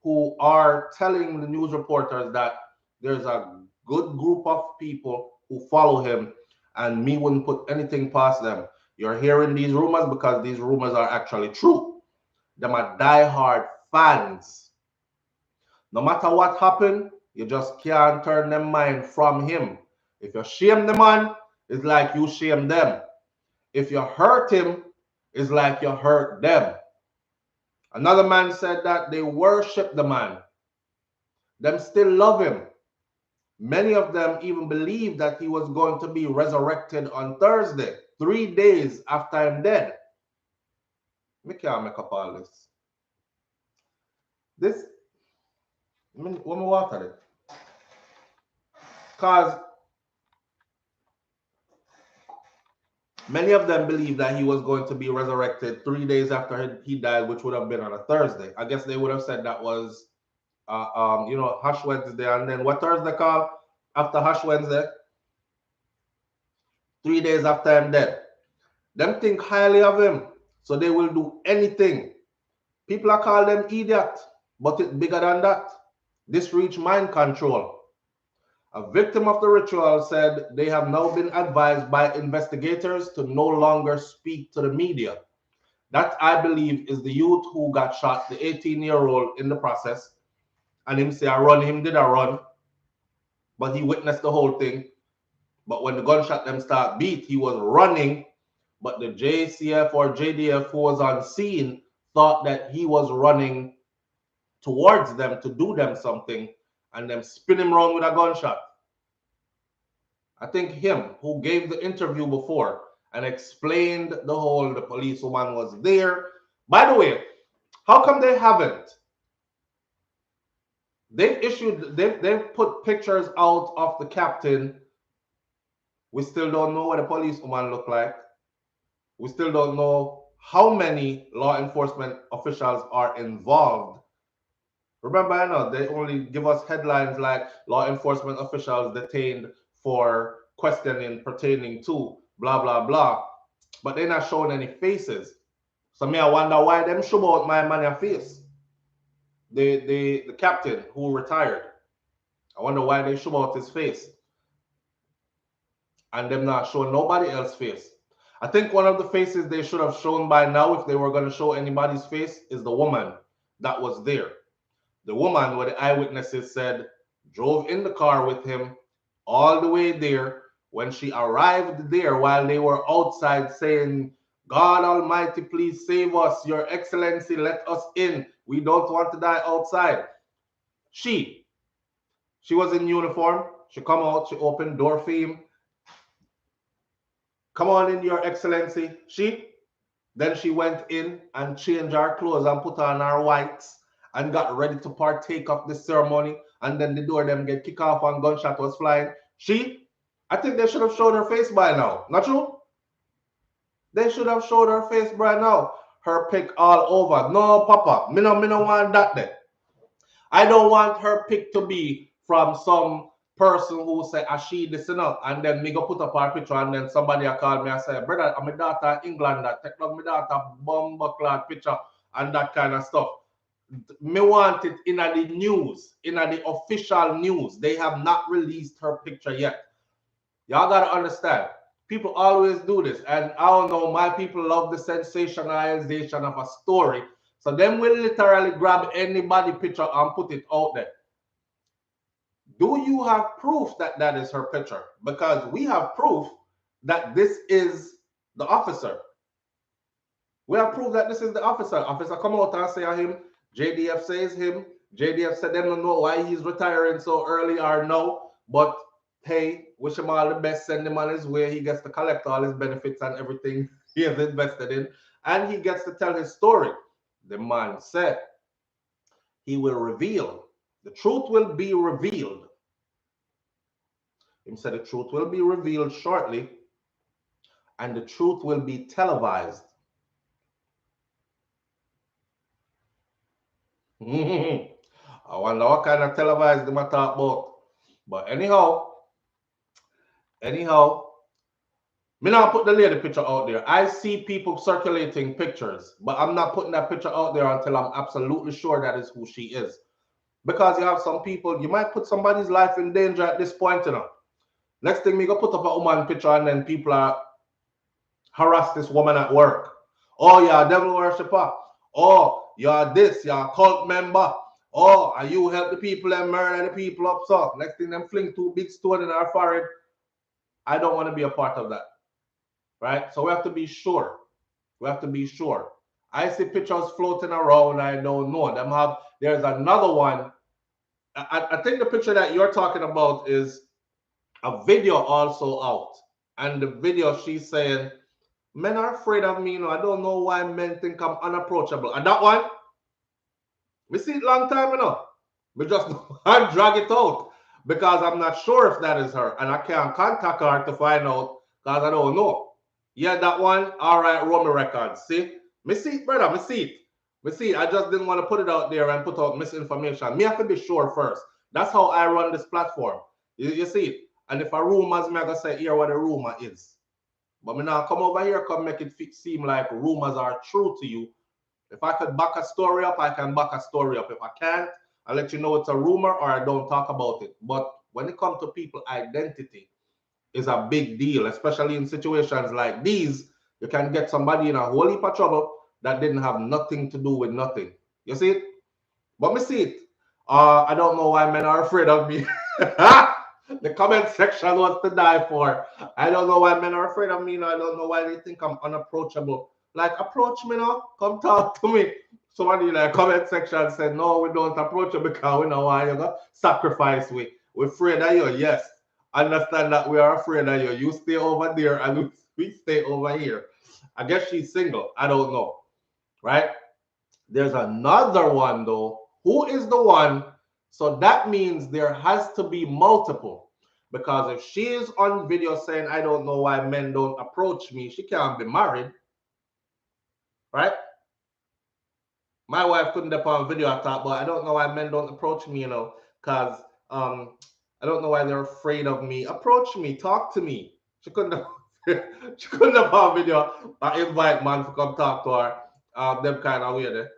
who are telling the news reporters that there's a good group of people who follow him, and me wouldn't put anything past them. You're hearing these rumors because these rumors are actually true. Them are diehard fans. No matter what happened, you just can't turn their mind from him. If you shame the man, it's like you shame them. If you hurt him, it's like you hurt them. Another man said that they worship the man. Them still love him. Many of them even believe that he was going to be resurrected on Thursday, 3 days after I'm dead. Me can't make up all this. When we water it. Because many of them believe that he was going to be resurrected 3 days after he died, which would have been on a Thursday. I guess they would have said that was, Ash Wednesday. And then what Thursday called after Ash Wednesday? 3 days after I'm dead. Them think highly of him, so they will do anything. People are calling them idiot, but it's bigger than that. This reach mind control. A victim of the ritual said they have now been advised by investigators to no longer speak to the media. That, I believe, is the youth who got shot, the 18-year-old in the process. And him say, him did a run, but he witnessed the whole thing. But when the gunshot them start beat, he was running, but the JCF or JDF who was on scene thought that he was running towards them to do them something, and them spin him around with a gunshot. I think him who gave the interview before and explained the policewoman was there. By the way, how come they haven't? They've put pictures out of the captain. We still don't know what the policewoman looked like. We still don't know how many law enforcement officials are involved. Remember, I know they only give us headlines like law enforcement officials detained for questioning pertaining to blah, blah, blah. But they're not showing any faces. So I wonder why them show out my man face. The captain who retired. I wonder why they show out his face. And them not showing nobody else's face. I think one of the faces they should have shown by now, if they were going to show anybody's face, is the woman that was there. The woman, what the eyewitnesses said, drove in the car with him all the way there. When she arrived there, while they were outside saying, God Almighty, please save us. Your Excellency, let us in. We don't want to die outside. She was in uniform. She come out, she opened door for him. Come on in, Your Excellency. Then she went in and changed her clothes and put on her whites and got ready to partake of the ceremony. And then the door them get kicked off and gunshot was flying. I think they should have showed her face by now. Not true? They should have showed her face by now. Her pic all over. No, Papa. Me no want that then. I don't want her pic to be from some person who say, she listen up, and then me go put up her picture, and then somebody will call me and say, brother, I'm my daughter in England, that take down my daughter bomb-clad picture, and that kind of stuff. Me want it in the news, in the official news. They have not released her picture yet. Y'all got to understand. People always do this, and I don't know, my people love the sensationalization of a story. So them will literally grab anybody picture and put it out there. Do you have proof that that is her picture? Because we have proof that this is the officer. We have proof that this is the officer. Officer come out and say him. JDF says him. JDF said them don't know why he's retiring so early or no. But hey, wish him all the best. Send him on his way. He gets to collect all his benefits and everything he has invested in. And he gets to tell his story. The man said he will reveal. The truth will be revealed. He said the truth will be revealed shortly, and the truth will be televised. I wonder what kind of televised them I talk about. But anyhow, me not put the lady picture out there. I see people circulating pictures, but I'm not putting that picture out there until I'm absolutely sure that is who she is. Because you have some people, you might put somebody's life in danger at this point, you know. Next thing me go put up a woman picture and then people are harass this woman at work. Oh, you're a devil worshipper. Oh, you're this, you're a cult member. Oh, are you help the people and murder the people up so? Next thing them fling two big stone in our forehead. I don't want to be a part of that. Right? So we have to be sure. We have to be sure. I see pictures floating around. I don't know. There's another one. I think the picture that you're talking about is a video also out. And the video she's saying, men are afraid of me, you know. I don't know why men think I'm unapproachable. And that one, we see it long time, you know. We just I drag it out because I'm not sure if that is her. And I can't contact her to find out because I don't know. Yeah, that one. All right, Romy Records. See? Me see it, brother. Me see it. Me see it. I just didn't want to put it out there and put out misinformation. Me have to be sure first. That's how I run this platform. You see it? And if a rumors, me I gonna say here what a rumor is. But me now come over here, come make it seem like rumors are true to you. If I could back a story up, I can back a story up. If I can't, I'll let you know it's a rumor or I don't talk about it. But when it comes to people identity, is a big deal, especially in situations like these. You can get somebody in a whole heap of trouble that didn't have nothing to do with nothing. You see it? But me see it. I don't know why men are afraid of me. The comment section was to die for. I don't know why men are afraid of me. I don't know why they think I'm unapproachable. Like, approach me now. Come talk to me. Somebody in the comment section said, no, we don't approach you because we know why you're going to sacrifice we. We're afraid of you. Yes. Understand that we are afraid of you. You stay over there and we stay over here. I guess she's single. I don't know. Right? There's another one though. Who is the one? So that means there has to be multiple. Because if she is on video saying, I don't know why men don't approach me, she can't be married. Right? My wife couldn't up on video at that, but I don't know why men don't approach me, you know, because I don't know why they're afraid of me. Approach me, talk to me. She couldn't she couldn't up on video invite man to come talk to her. Them kind of weird.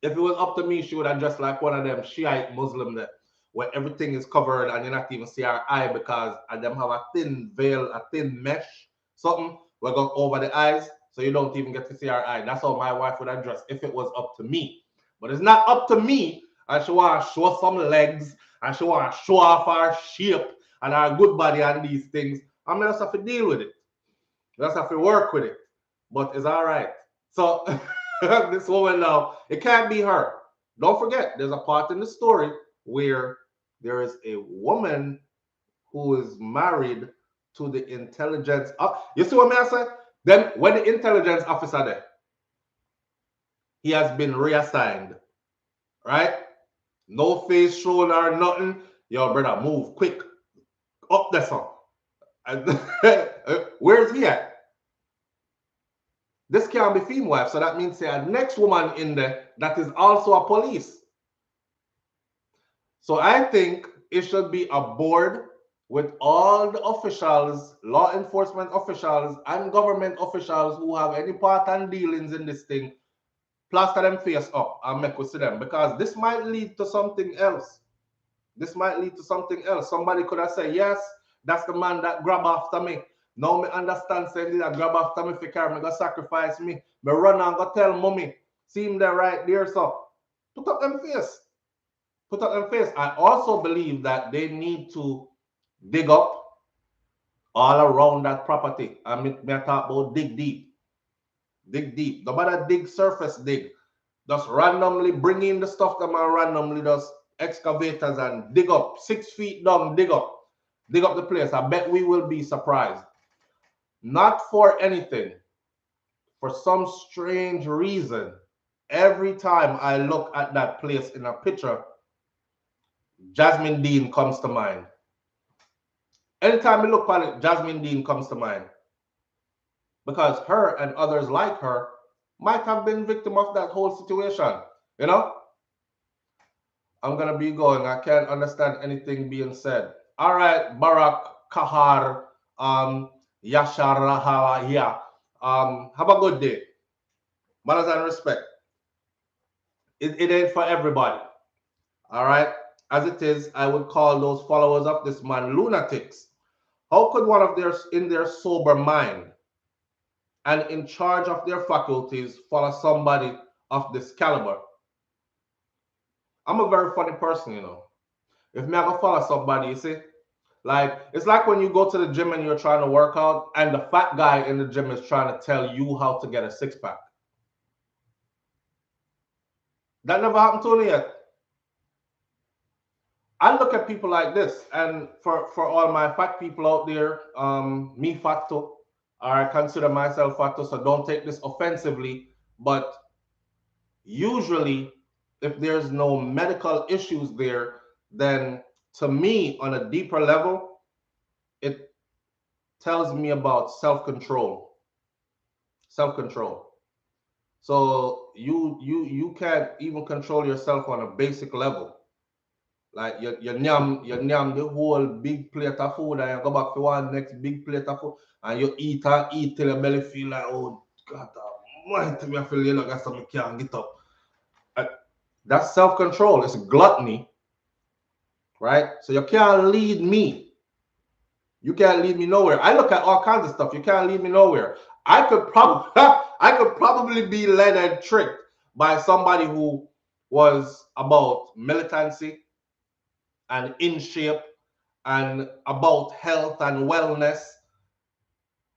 If it was up to me, she would have dressed like one of them Shiite Muslim that where everything is covered and you not even see her eye because them have a thin veil, a thin mesh, something we go over the eyes, so you don't even get to see her eye. That's how my wife would have dressed if it was up to me. But it's not up to me, and she want to show some legs, and she want to show off her shape and her good body and these things. I'm gonna have to deal with it. Just have to work with it. But it's all right. So this woman now, it can't be her. Don't forget, there's a part in the story where there is a woman who is married to the intelligence. You see what I say? Then when the intelligence officer there, he has been reassigned, right? No face shown or nothing. Yo, brother, move quick. Up there, son. Where's he at? This can't be female wife, so that means a next woman in there that is also a police. So I think it should be a board with all the officials, law enforcement officials, and government officials who have any part and dealings in this thing, plaster them face up and make us see them, because this might lead to something else. This might lead to something else. Somebody could have said, yes, that's the man that grab after me. Now me understand saying that grab after me for carry me, go sacrifice me. Me run and go tell mommy. See him there right there, so put up them face. Put up them face. I also believe that they need to dig up all around that property. I mean, me talk about dig deep. Dig deep. No matter dig surface dig. Just randomly bring in the stuff that man randomly does excavators and dig up 6 feet down, dig up the place. I bet we will be surprised. Not for anything, for some strange reason, every time I look at that place in a picture, Jasmine Dean comes to mind. Anytime I look at it, Jasmine Dean comes to mind. Because her and others like her might have been victim of that whole situation, you know? I'm gonna be going. I can't understand anything being said. All right, Barak Kahar, Yasharaha, have a good day. Manners and respect. It ain't for everybody. All right. As it is, I would call those followers of this man lunatics. How could one of their in their sober mind and in charge of their faculties follow somebody of this caliber? I'm a very funny person, you know. If me I go follow somebody, you see, like it's like when you go to the gym and you're trying to work out, and the fat guy in the gym is trying to tell you how to get a six pack. That never happened to me yet. I look at people like this, and for all my fat people out there, me fat too, I consider myself fat too, so don't take this offensively. But usually, if there's no medical issues there, then to me, on a deeper level, it tells me about self-control. Self-control. So you can't even control yourself on a basic level. Like you nyam the whole big plate of food and you go back to one next big plate of food and you eat and eat till your belly feel like, oh God almighty, me I feel you know got something can't get up. And that's self-control. It's gluttony, right? So you can't lead me. You can't lead me nowhere. I look at all kinds of stuff. You can't lead me nowhere. I could probably I could probably be led and tricked by somebody who was about militancy and in shape and about health and wellness.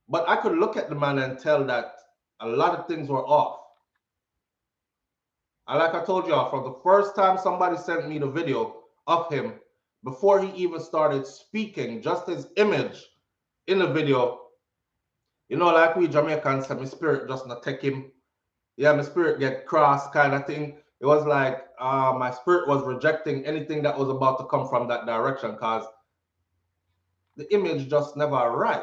But I could look at the man and tell that a lot of things were off. And like I told y'all, from the first time somebody sent me the video of him, before he even started speaking, just his image in the video, you know, like we Jamaicans, my spirit just not take him. Yeah, my spirit get cross kind of thing. It was like my spirit was rejecting anything that was about to come from that direction because the image just never right.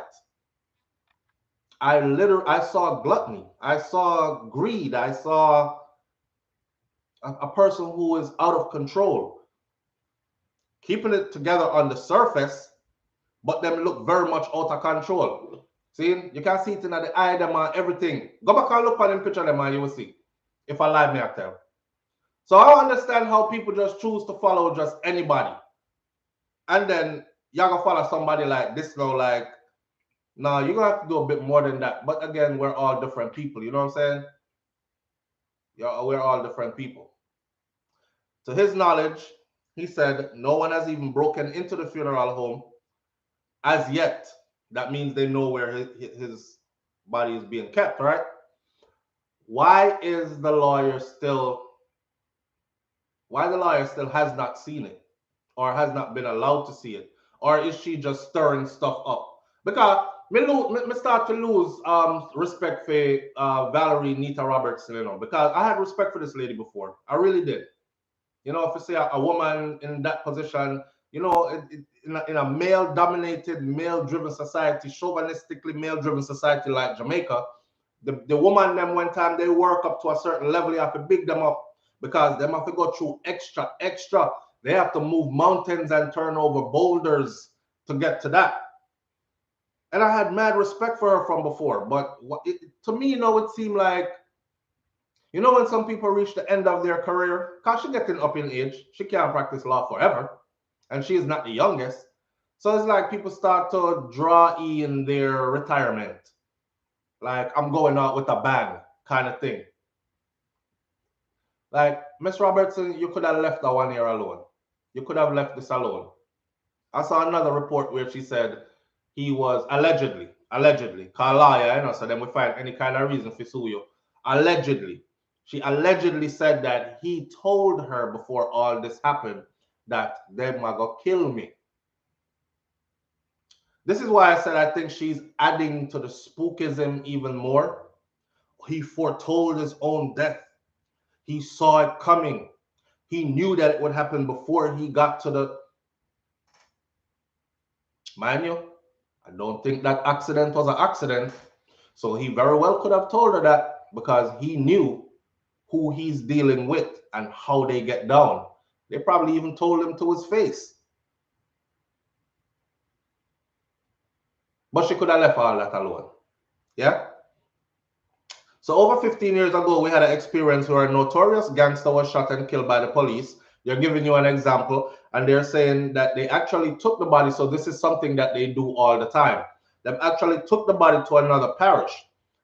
I saw gluttony, I saw greed, I saw a person who is out of control, keeping it together on the surface, but them look very much out of control. See, you can see it in the eye, them and everything. Go back and look at them picture them and you will see. If I lie, me I tell. So I don't understand how people just choose to follow just anybody. And then you're gonna follow somebody like this now, like, no, you're gonna have to do a bit more than that. But again, we're all different people, you know what I'm saying? Yeah, we're all different people. To his knowledge, he said no one has even broken into the funeral home as yet. That means they know where his body is being kept, right? Why the lawyer still has not seen it or has not been allowed to see it? Or is she just stirring stuff up? Because me start to lose respect for Valerie Nita Robertson, you know, because I had respect for this lady before. I really did. You know, if you say a woman in that position, you know, in a male-dominated, male-driven society, chauvinistically male-driven society like Jamaica, the woman them one time they work up to a certain level, you have to big them up because they have to go through extra. They have to move mountains and turn over boulders to get to that. And I had mad respect for her from before, but to me, you know, it seemed like, you know, when some people reach the end of their career, because she's getting up in age, she can't practice law forever, and she is not the youngest. So it's like people start to draw in their retirement, like I'm going out with a bang kind of thing. Like Miss Robertson, you could have left that 1 year alone. You could have left this alone. I saw another report where she said he was allegedly, call lawyer, you know, so then we find any kind of reason for sue you. Allegedly. She allegedly said that he told her before all this happened that them are gonna kill me. This is why I said I think she's adding to the spookism even more. He foretold his own death. He saw it coming. He knew that it would happen before he got to the... Mind you, I don't think that accident was an accident. So he very well could have told her that because he knew who he's dealing with and how they get down. They probably even told him to his face. But she could have left all that alone. Yeah? So over 15 years ago, we had an experience where a notorious gangster was shot and killed by the police. They're giving you an example, and they're saying that they actually took the body. So this is something that they do all the time. They actually took the body to another parish,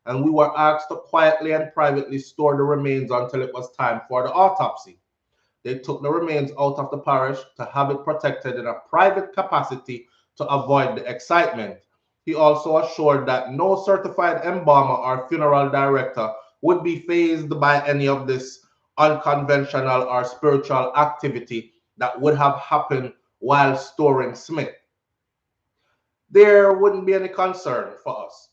and we were asked to quietly and privately store the remains until it was time for the autopsy. They took the remains out of the parish to have it protected in a private capacity to avoid the excitement. He also assured that no certified embalmer or funeral director would be fazed by any of this unconventional or spiritual activity that would have happened while storing Smith. There wouldn't be any concern for us.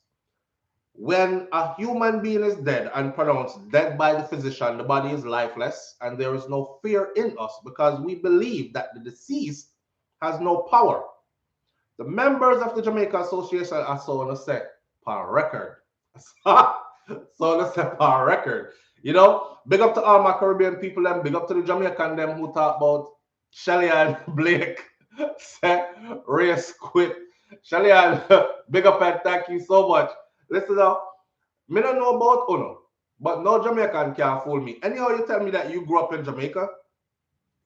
When a human being is dead and pronounced dead by the physician, the body is lifeless, and there is no fear in us because we believe that the deceased has no power. The members of the Jamaica Association are so on a set per record. So on a set per record. You know, big up to all my Caribbean people and big up to the Jamaican them who talk about Shelly and Blake set race quit. Shelly and big up and thank you so much. Listen up, me don't know about Uno, but no Jamaican can fool me. Anyhow, you tell me that you grew up in Jamaica,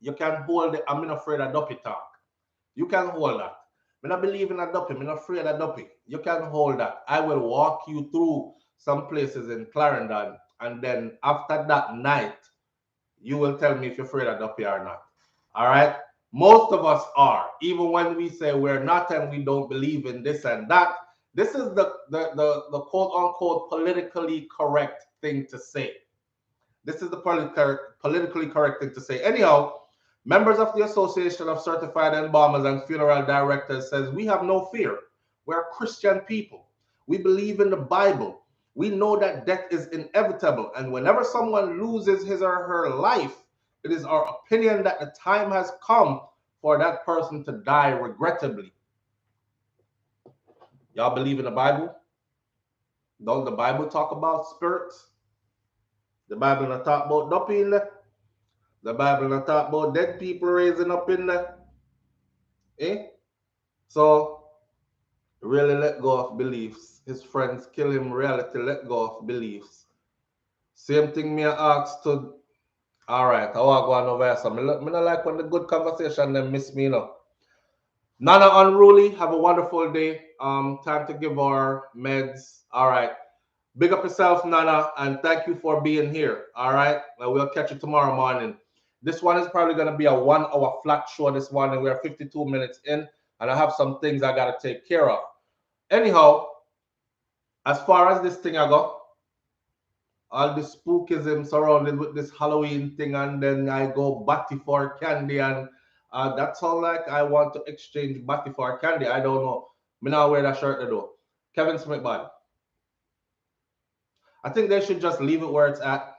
you can hold it. I'm not afraid of duppy talk. You can hold that. I don't believe in a duppy. I'm not afraid of duppy. You can hold that. I will walk you through some places in Clarendon, and then after that night, you will tell me if you're afraid of duppy or not. All right? Most of us are, even when we say we're not and we don't believe in this and that. This is the quote unquote politically correct thing to say. This is the politically correct thing to say. Anyhow, members of the Association of Certified Embalmers and Funeral Directors says we have no fear. We're Christian people. We believe in the Bible. We know that death is inevitable. And whenever someone loses his or her life, it is our opinion that the time has come for that person to die regrettably. Y'all believe in the Bible? Don't the Bible talk about spirits? The Bible not talk about duppy in there. The Bible not talk about dead people raising up in there. Eh? So, really let go of beliefs. His friends kill him, reality, let go of beliefs. Same thing me asked to, all right, I want to go on over here. So, me not like when the good conversation them miss me, you know. Nana Unruly, have a wonderful day. Time to give our meds. All right. Big up yourself, Nana, and thank you for being here. All right. We'll catch you tomorrow morning. This one is probably going to be a 1 hour flat show this morning. We're 52 minutes in, and I have some things I got to take care of. Anyhow, as far as this thing I go, all the spookism surrounded with this Halloween thing, and then I go batty for candy, and that's all like I want to exchange batty for candy. I don't know. Me now wear that shirt though. Kevin Smith body. I think they should just leave it where it's at.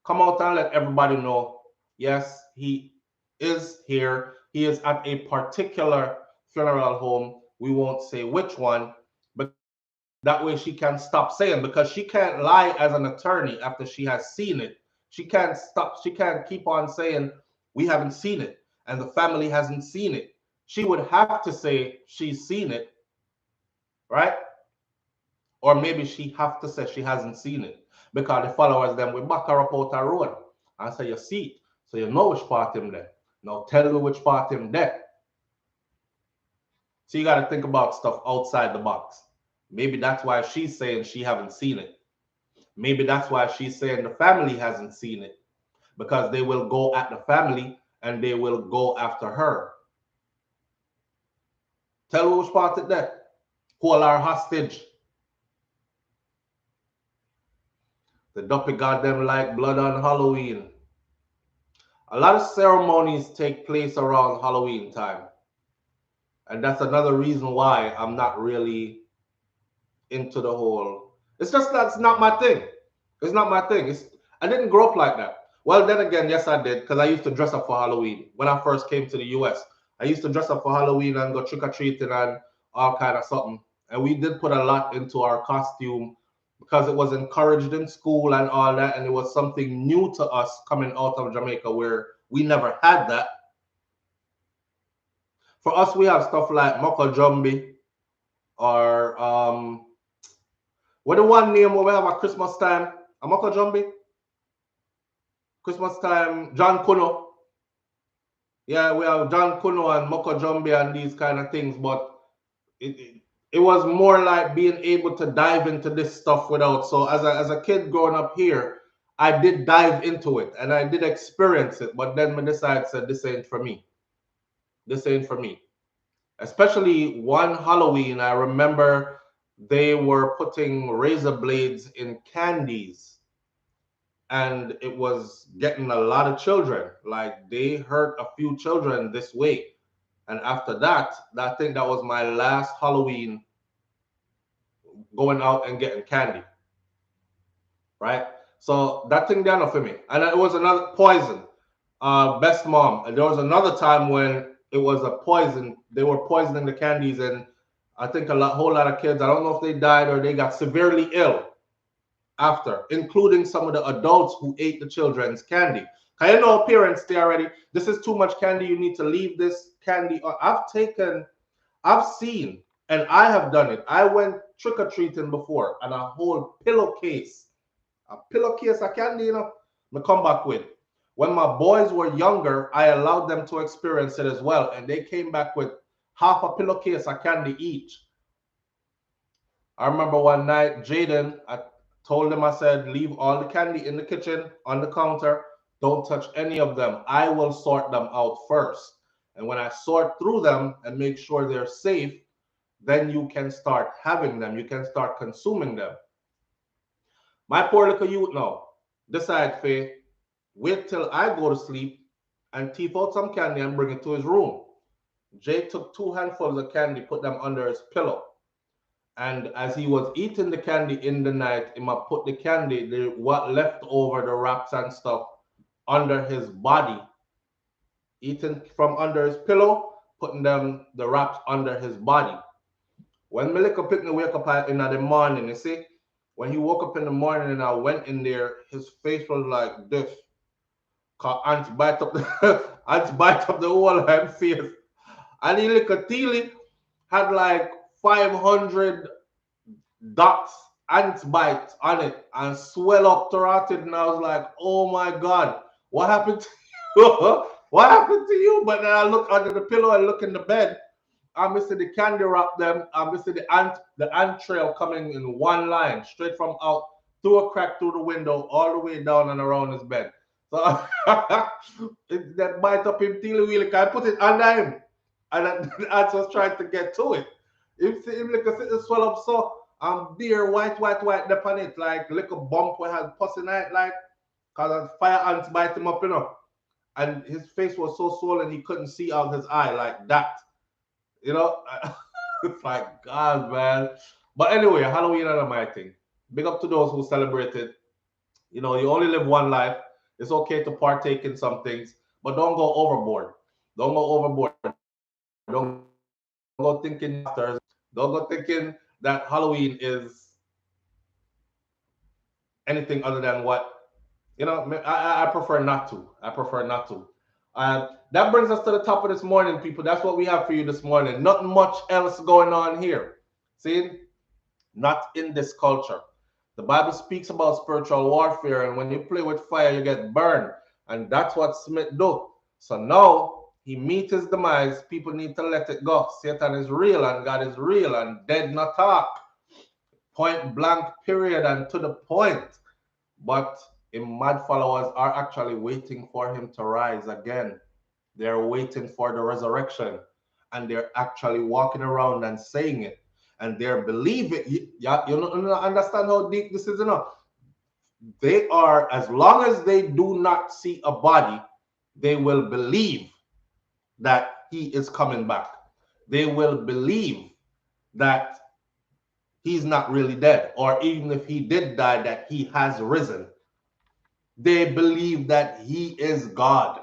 Come out and let everybody know, yes, he is here. He is at a particular funeral home. We won't say which one, but that way she can stop saying, because she can't lie as an attorney after she has seen it. She can't keep on saying, we haven't seen it and the family hasn't seen it. She would have to say she's seen it, right? Or maybe she have to say she hasn't seen it, because the followers then will back her up out the road and say, you see it, so you know which part him there. Now tell me which part him there. So you got to think about stuff outside the box. Maybe that's why she's saying she haven't seen it. Maybe that's why she's saying the family hasn't seen it, because they will go at the family and they will go after her. Tell her which part it there. Hold her hostage. The duppy got them like blood on Halloween. A lot of ceremonies take place around Halloween time. And that's another reason why I'm not really into the whole. It's just that's not my thing. It's not my thing. I didn't grow up like that. Well, then again, yes, I did, because I used to dress up for Halloween when I first came to the US. I used to dress up for Halloween and go trick or treating and all kind of something. And we did put a lot into our costume because it was encouraged in school and all that, and it was something new to us coming out of Jamaica, where We never had that. For us, we have stuff like Moko Jumbi or what the one name where we have at Christmas time? A Moko Jumbi? Christmas time, John Kuno. Yeah, we have John Kuno and Moko Jumbi and these kind of things, but it was more like being able to dive into this stuff without. So as a kid growing up here, I did dive into it and I did experience it, but then I decided said this ain't for me. This ain't for me. Especially one Halloween, I remember they were putting razor blades in candies and it was getting a lot of children. Like they hurt a few children this way. And after that, I think that was my last Halloween going out and getting candy. Right? So that thing done for me. And it was another poison. Best mom. And there was another time when it was a poison. They were poisoning the candies, and I think whole lot of kids, I don't know if they died or they got severely ill after, including some of the adults who ate the children's candy. I know parents they already, this is too much candy, you need to leave this candy. I've seen, and I have done it. I went trick-or-treating before, and a whole pillowcase of candy, I come back with. When my boys were younger, I allowed them to experience it as well, and they came back with half a pillowcase of candy each. I remember one night, Jaden, I told him, I said, leave all the candy in the kitchen on the counter. Don't touch any of them. I will sort them out first. And when I sort through them and make sure they're safe, then you can start having them. You can start consuming them. My poor little youth now, decide, Faye, wait till I go to sleep and teeth out some candy and bring it to his room. Jay took 2 handfuls of candy, put them under his pillow. And as he was eating the candy in the night, he might put the candy, what left over, the wraps and stuff, under his body. Eating from under his pillow, putting the wraps under his body. When my little picnic wake up in the morning, you see, when he woke up in the morning and I went in there, his face was like this. Cause ants bite up the whole hand face. And he little Teely had like 500 dots, ants bite on it and swell up to rotted. And I was like, oh my God, what happened to you? What happened to you? But then I look under the pillow and look in the bed. I'm missing the candy wrap them. I'm missing the ant trail coming in one line, straight from out through a crack through the window, all the way down and around his bed. So that bite up him till wheel. I put it under him. And the ant was trying to get to it. Him like a swell up so beer white up on it, like little bump where had pus in it, like cause fire ants bite him up, And his face was so swollen he couldn't see out his eye like that. It's like, God, man. But anyway, Halloween is my thing. Big up to those who celebrate it. You only live one life. It's okay to partake in some things, but don't go overboard. Don't go overboard. Don't go thinking don't go thinking that Halloween is anything other than what, I prefer not to. I prefer not to. That brings us to the top of this morning, people. That's what we have for you this morning. Nothing much else going on here. See? Not in this culture. The Bible speaks about spiritual warfare, and when you play with fire, you get burned. And that's what Smith do. So now he meets his demise. People need to let it go. Satan is real and God is real and dead not talk. Point blank, period, and to the point. But his mad followers are actually waiting for him to rise again. They're waiting for the resurrection. And they're actually walking around and saying it. And they're believing. You don't understand how deep this is, They are, as long as they do not see a body, they will believe that he is coming back. They will believe that he's not really dead, or even if he did die, that he has risen. They believe that he is God.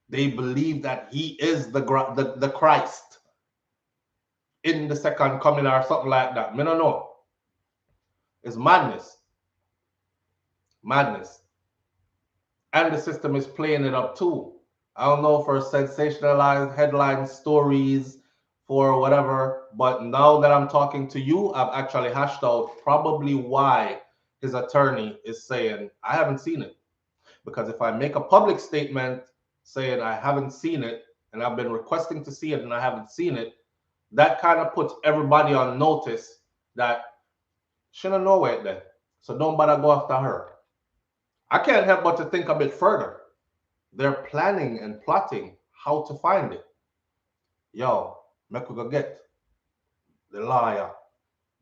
They believe that he is the Christ in the second coming or something like that. I don't know. It's madness. Madness. And the system is playing it up too. I don't know, for sensationalized headline stories, for whatever. But now that I'm talking to you, I've actually hashed out probably why his attorney is saying, I haven't seen it. Because if I make a public statement saying I haven't seen it, and I've been requesting to see it and I haven't seen it, that kind of puts everybody on notice that she don't know it then. So don't bother go after her. I can't help but to think a bit further. They're planning and plotting how to find it. Yo, make we go get the liar.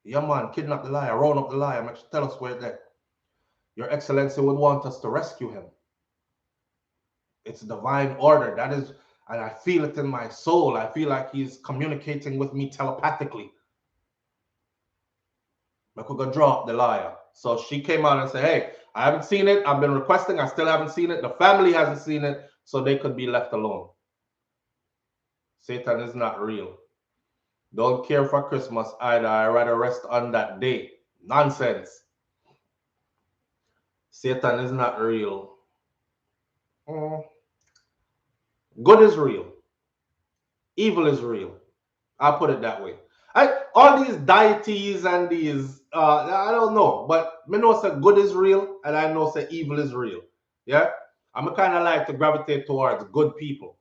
Yeah, man, kidnap the liar, round up the liar, make sure tell us where it's at. Your Excellency would want us to rescue him. It's divine order. That is, and I feel it in my soul. I feel like he's communicating with me telepathically. Make we go drop the liar. So she came out and said, hey, I haven't seen it. I've been requesting. I still haven't seen it. The family hasn't seen it, so they could be left alone. Satan is not real. Don't care for Christmas either. I rather rest on that day. Nonsense. Satan is not real. Good is real. Evil is real. I'll put it that way. All these deities and these, I don't know, but I know say good is real and I know say evil is real. Yeah? I'm kind of like to gravitate towards good people.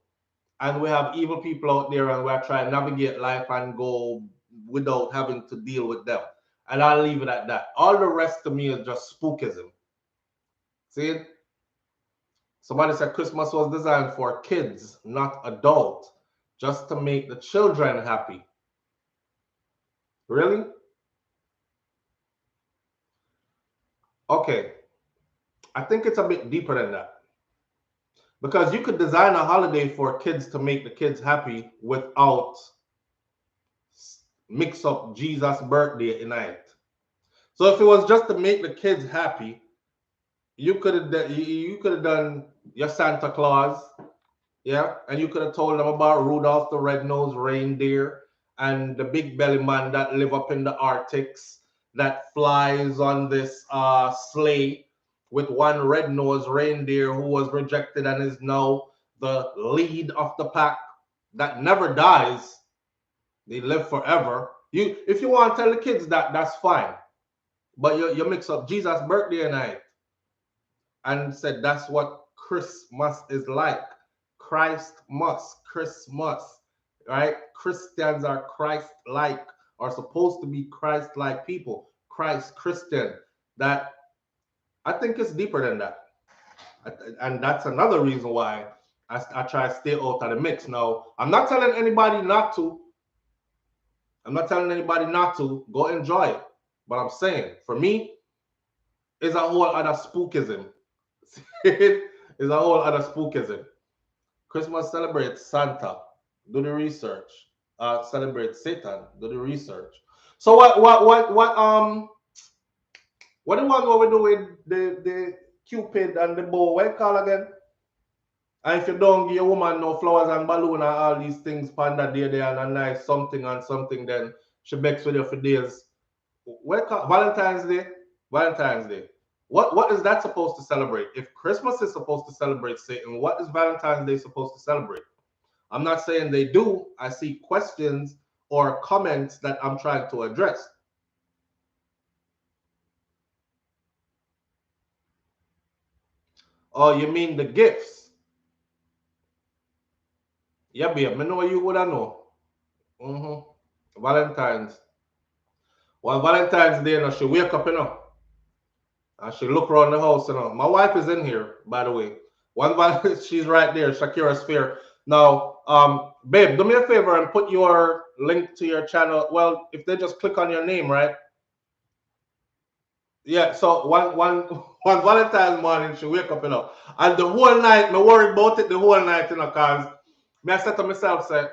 And we have evil people out there and we're trying to navigate life and go without having to deal with them. And I'll leave it at that. All the rest to me is just spookism. See? Somebody said Christmas was designed for kids, not adults, just to make the children happy. Really? Okay. I think it's a bit deeper than that. Because you could design a holiday for kids to make the kids happy without mix up Jesus' birthday tonight. So if it was just to make the kids happy, you could have done your Santa Claus, yeah, and you could have told them about Rudolph the Red-Nosed Reindeer and the big belly man that live up in the Arctics that flies on this sleigh with one red-nosed reindeer who was rejected and is now the lead of the pack that never dies. They live forever. If you want to tell the kids that, that's fine. But you mix up Jesus' birthday night and said that's what Christmas is like. Christmas, right? Christians are Christ-like, are supposed to be Christ-like people. Christian. That, I think it's deeper than that. And that's another reason why I try to stay out of the mix. Now, I'm not telling anybody not to. Go enjoy it. But I'm saying, for me, it's a whole other spookism. It's a whole other spookism. Christmas celebrates Santa. Do the research. Celebrate Satan. Do the research. So what the one what we do with the Cupid and the bow? What you call again? And if you don't give a woman no flowers and balloon and all these things pan that day and a nice something and something, then she begs with you for days. What call Valentine's Day? Valentine's Day. What is that supposed to celebrate? If Christmas is supposed to celebrate Satan, what is Valentine's Day supposed to celebrate? I'm not saying they do. I see questions or comments that I'm trying to address. Oh, you mean the gifts? Yeah, babe. I know you would have know. Valentine's. Well, Valentine's Day, she wake up, and she look around the house, My wife is in here, by the way. She's right there, Shakira Sphere. Now, babe, do me a favor and put your link to your channel. Well, if they just click on your name, right? Yeah, so one Valentine's morning, she wake up, and the whole night, me worried about it the whole night, because I said to myself, say,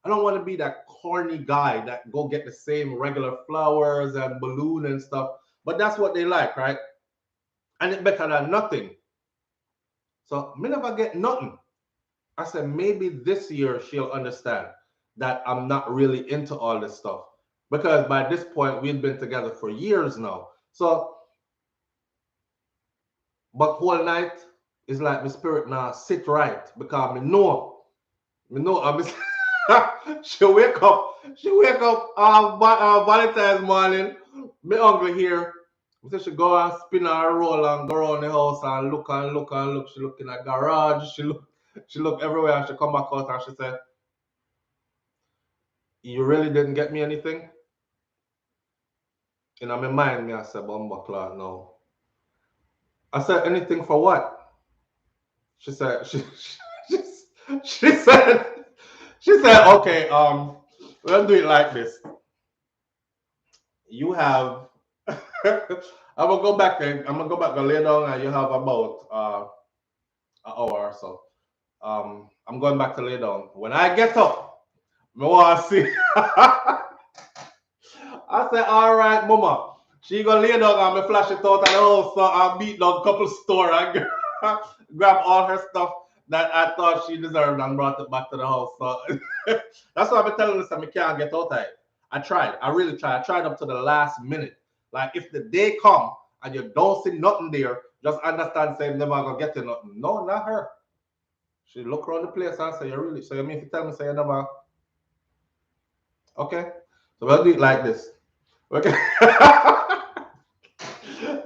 I don't want to be that corny guy that go get the same regular flowers and balloon and stuff, but that's what they like, right? And it's better than nothing. So me never get nothing. I said, maybe this year she'll understand that I'm not really into all this stuff. Because by this point, we've been together for years now. So, but whole night, it's like my spirit now sit right because me know she wake up Valentine's morning, me uncle here. So she go and spin her roll and go around the house and look and look and look. She look in the garage, she look everywhere and she come back out and she said, "You really didn't get me anything?" In my mind, me I said, "Bumba clock no." I said, "Anything for what?" She said, she, she said, she said, "Okay, we'll do it like this. You have I'm gonna go back and lay down and you have about an hour or so. I'm going back to lay down. When I get up, me want to see." I said, "All right, mama." She gonna lay down and me flash it out of the house so I beat down a couple store and grab all her stuff that I thought she deserved and brought it back to the house. So that's why I'm telling her that I can't get out of it. I tried. I really tried. I tried up to the last minute. Like if the day come and you don't see nothing there, just understand say never gonna get you nothing. No, not her. She look around the place and say, "You really? So you mean if you tell me say you never?" Okay. So we'll do it like this. Okay.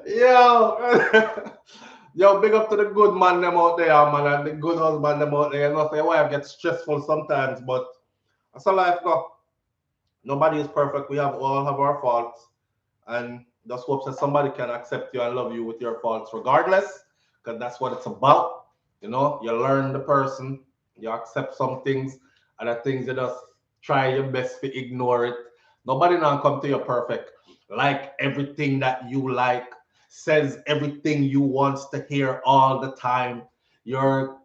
Yo. Yo, big up to the good man them out there, man, and the good husband them out there. You know, say wife gets stressful sometimes, but that's how life go. Nobody is perfect. We all have our faults. And just hope that somebody can accept you and love you with your faults regardless, because that's what it's about. You know, you learn the person, you accept some things, other things you just try your best to ignore it. Nobody now come to you perfect. Like everything that you like, says everything you wants to hear all the time. You're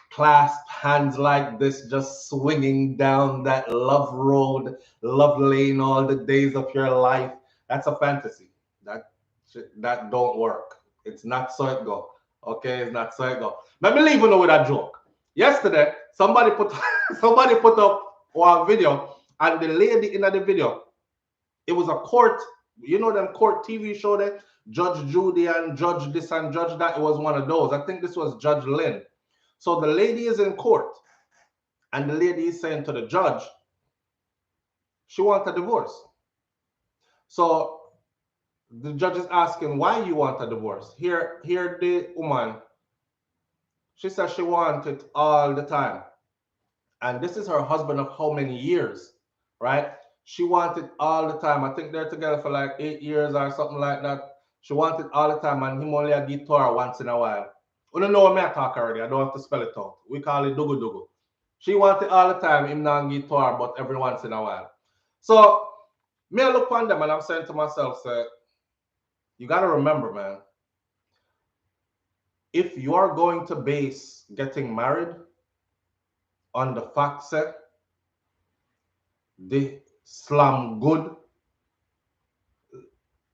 clasped hands like this, just swinging down that love road, love lane all the days of your life. That's a fantasy. That don't work. It's not so it go. Okay, it's not so it go. Let me leave you with a joke. Yesterday, somebody put somebody put up one video, and the lady in the video, it was a court. You know them court TV show there, Judge Judy and Judge this and Judge that. It was one of those. I think this was Judge Lynn. So the lady is in court, and the lady is saying to the judge, she wants a divorce. So the judge is asking why you want a divorce. Here the woman, she says she wants it all the time. And this is her husband of how many years, right? She wanted all the time. I think they're together for like 8 years or something like that. She wanted all the time, and him only a guitar once in a while. We don't know what I talk already. I don't have to spell it out. We call it dugu dugu. She wanted all the time, him not guitar, but every once in a while. So me I look on them and I'm saying to myself, say, you gotta remember, man, if you are going to base getting married on the fact that the slam good,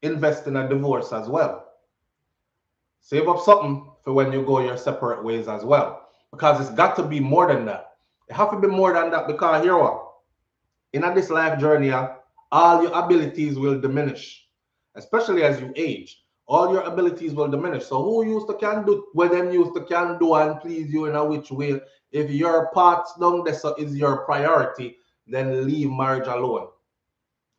invest in a divorce as well. Save up something for when you go your separate ways as well. Because it's got to be more than that. It have to be more than that because here what? In this life journey, all your abilities will diminish. Especially as you age. All your abilities will diminish. So who used to can do what them used to can do and please you in a which way? If your parts down there so is your priority, then leave marriage alone.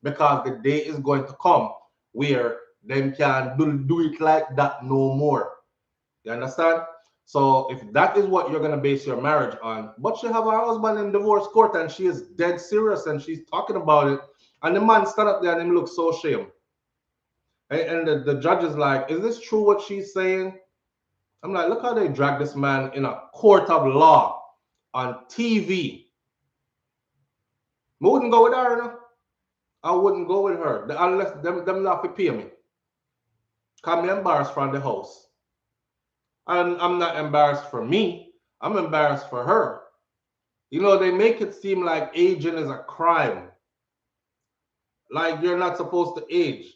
Because the day is going to come where them can do it like that no more. You understand? So if that is what you're gonna base your marriage on, but she have her husband in divorce court and she is dead serious and she's talking about it, and the man stand up there and him look so ashamed. And the judge is like, is this true what she's saying? I'm like, look how they drag this man in a court of law on TV. I wouldn't go with her, you know? I wouldn't go with her unless them not to pay me. Cause me embarrassed from the house. And I'm not embarrassed for me. I'm embarrassed for her. You know, they make it seem like aging is a crime. Like you're not supposed to age.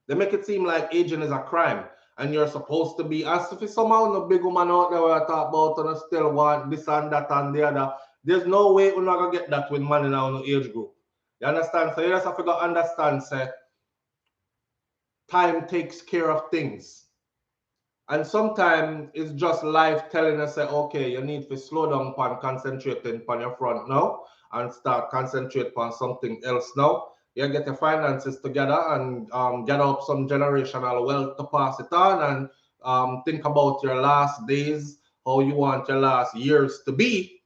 They make it seem like aging is a crime. And you're supposed to be, as if it's somehow no big woman out there where I talk about and I still want this and that and the other. There's no way we're not going to get that with man in our age group. You understand? So you just have to understand, say, time takes care of things. And sometimes it's just life telling us, say, okay, you need to slow down upon concentrating upon your front now and start concentrate upon something else now. You get your finances together and gather up some generational wealth to pass it on, and think about your last days, how you want your last years to be.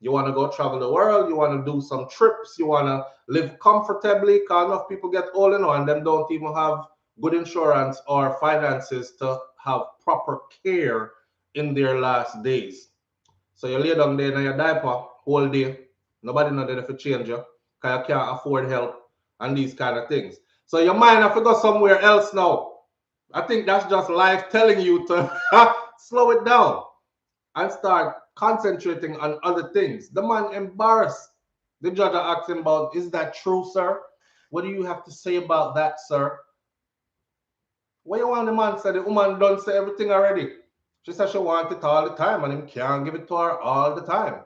You want to go travel the world, you want to do some trips, you want to live comfortably, because enough people get old and them don't even have good insurance or finances to have proper care in their last days. So you lay down there in your diaper whole day, nobody know there to change you, because you can't afford help and these kind of things. So your mind have to go somewhere else now. I think that's just life telling you to slow it down and start concentrating on other things. The man embarrassed. The judge asked him about, is that true, sir? What do you have to say about that, sir? What you want the man say? The woman done say everything already. She said she want it all the time and him can't give it to her all the time.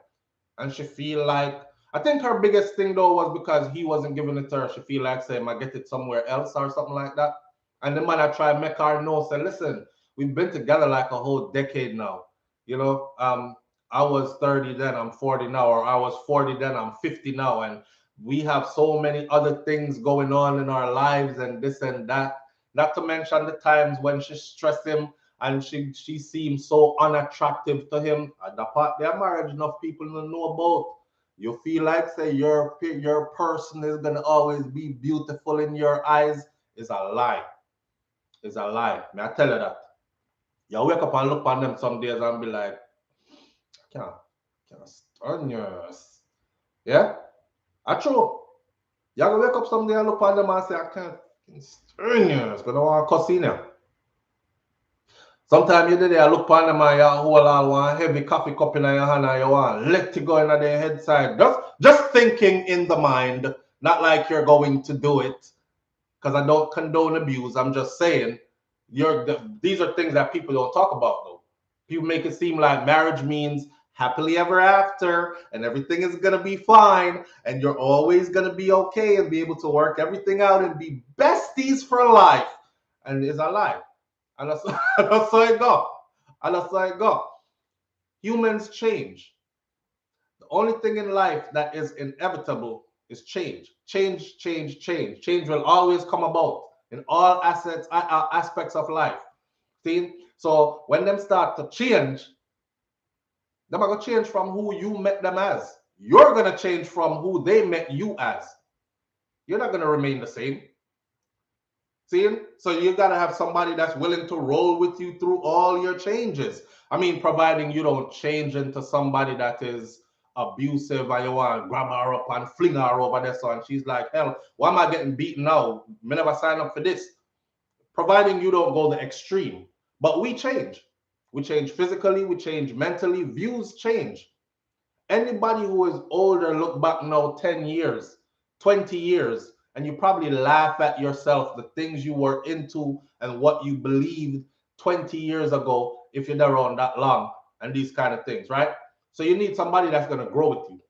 And she feel like, I think her biggest thing though was because he wasn't giving it to her. She feel like saying, I get it somewhere else or something like that. And the man I try to make her know, say, listen, we've been together like a whole decade now. You know, I was 30 then, I'm 40 now, or I was 40 then, I'm 50 now. And we have so many other things going on in our lives and this and that. Not to mention the times when she stressed him and she seems so unattractive to him. At the part their marriage, enough people don't know about. You feel like say your person is gonna always be beautiful in your eyes is a lie. It's a lie. May I tell you that? You wake up and look on them some days and be like, I can't stand yours. Yeah? I true. You gonna wake up someday and look on them and say, I can't stand yours, but I want to cuss in you. Sometimes you did there, look upon them and you hold on one heavy coffee cup in your hand and you want let it go in their head side. Just thinking in the mind, not like you're going to do it, because I don't condone abuse. I'm just saying, these are things that people don't talk about though. People make it seem like marriage means happily ever after and everything is gonna be fine and you're always gonna be okay and be able to work everything out and be besties for life. And it's a lie. And that's, that's how it go. And that's how it go. Humans change. The only thing in life that is inevitable is change. Change, change, change. Change will always come about in all aspects of life. See? So when them start to change, them are going to change from who you met them as. You're going to change from who they met you as. You're not going to remain the same. See? So you got to have somebody that's willing to roll with you through all your changes. I mean, providing you don't change into somebody that is abusive and you want to grab her up and fling her over there. So and she's like, hell, why am I getting beaten now? I never signed up for this. Providing you don't go the extreme. But we change. We change physically, we change mentally, views change. Anybody who is older, look back now 10 years, 20 years, and you probably laugh at yourself, the things you were into and what you believed 20 years ago, if you're around that long, and these kind of things, right? So you need somebody that's going to grow with you.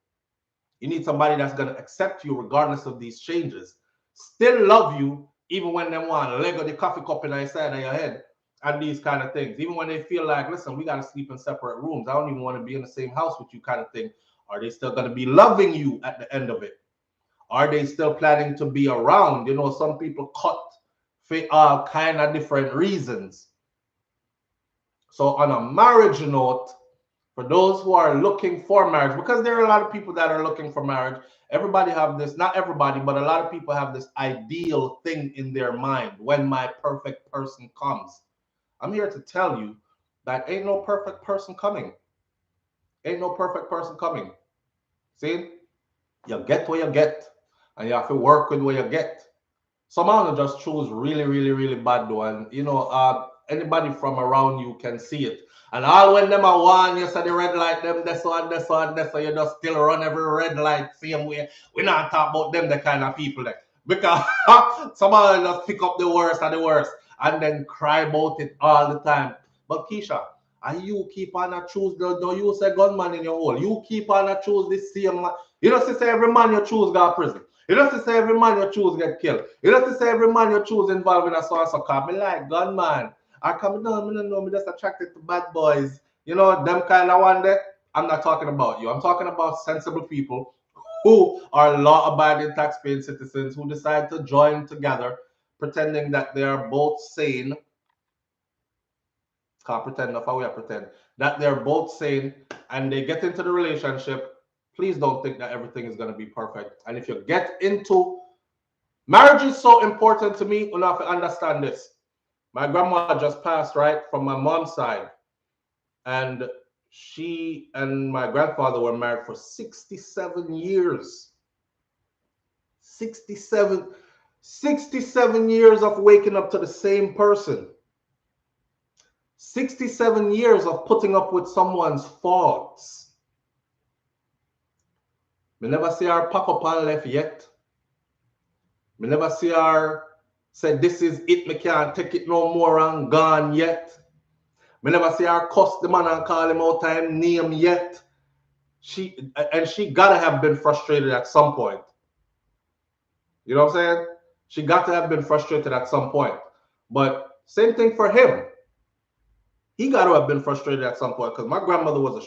You need somebody that's going to accept you regardless of these changes, still love you, even when they want to leg of the coffee cup in the side of your head, and these kind of things. Even when they feel like, listen, we got to sleep in separate rooms. I don't even want to be in the same house with you, kind of thing. Are they still going to be loving you at the end of it? Are they still planning to be around? You know, some people cut for all kind of different reasons. So on a marriage note, for those who are looking for marriage, because there are a lot of people that are looking for marriage, everybody have this, not everybody, but a lot of people have this ideal thing in their mind when my perfect person comes. I'm here to tell you that ain't no perfect person coming. Ain't no perfect person coming. See? You get what you get, and you have to work with what you get. Some of them just choose really, really, really bad though, and you know, anybody from around you can see it. And all when them are one, you say the red light, them this one, this one, this one, you just still run every red light same way. We not talk about them, the kind of people there. Because some of them just pick up the worst and the worst and then cry about it all the time. But Keisha, and you keep on a choose, don't you say gunman in your hole. You keep on a choose this same man. You know, say every man you choose go to prison. You don't say every man you choose get killed. You don't say every man you choose involved in a so and so car. Me like gunman. I come down, me know me just attracted to bad boys. You know, them kind of one day. I'm not talking about you. I'm talking about sensible people who are law-abiding tax-paying citizens who decide to join together, pretending that they are both sane. Can't pretend enough how we pretend that they're both sane, and they get into the relationship. Please don't think that everything is going to be perfect. And if you get into marriage, is so important to me. You have to understand this. My grandma just passed, right, from my mom's side, and she and my grandfather were married for 67 years. 67 67 years of waking up to the same person. 67 years of putting up with someone's faults. Me never see her pack up and left yet. Me never see her say, this is it, me can't take it no more and gone yet. Me never see her cuss the man and call him out time name yet. She gotta have been frustrated at some point. You know what I'm saying? She got to have been frustrated at some point. But same thing for him. He got to have been frustrated at some point because my grandmother was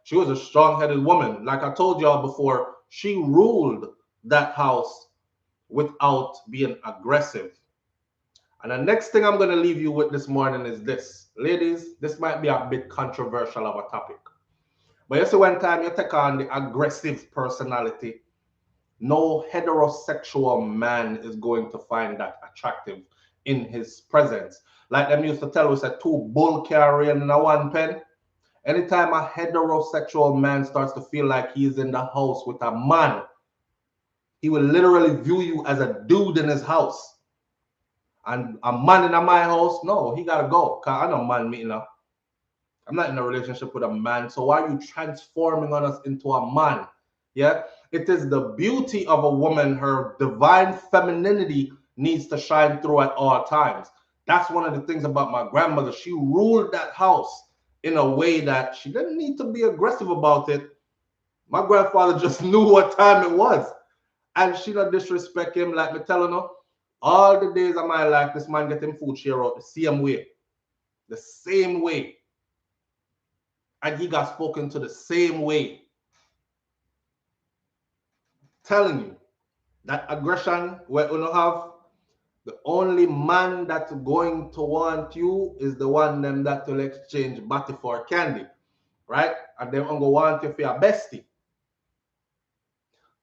she was a strong-headed woman. Like I told y'all before, she ruled that house without being aggressive. And the next thing I'm going to leave you with this morning is this. Ladies, this might be a bit controversial of a topic. But you see, one time you take on the aggressive personality, no heterosexual man is going to find that attractive in his presence. Like them used to tell us that two bull carrying in a one pen. Anytime a heterosexual man starts to feel like he's in the house with a man, he will literally view you as a dude in his house. And a man in my house, no, he gotta go. Cause I don't man me, you know. I'm not in a relationship with a man. So why are you transforming on us into a man? Yeah. It is the beauty of a woman, her divine femininity needs to shine through at all times. That's one of the things about my grandmother. She ruled that house in a way that she didn't need to be aggressive about it. My grandfather just knew what time it was. And she don't disrespect him, like me telling her. All the days of my life, this man get him food share out the same way. The same way. And he got spoken to the same way. Telling you that aggression where you have, the only man that's going to want you is the one them that will exchange batty for candy, right? And them gonna want you for your bestie.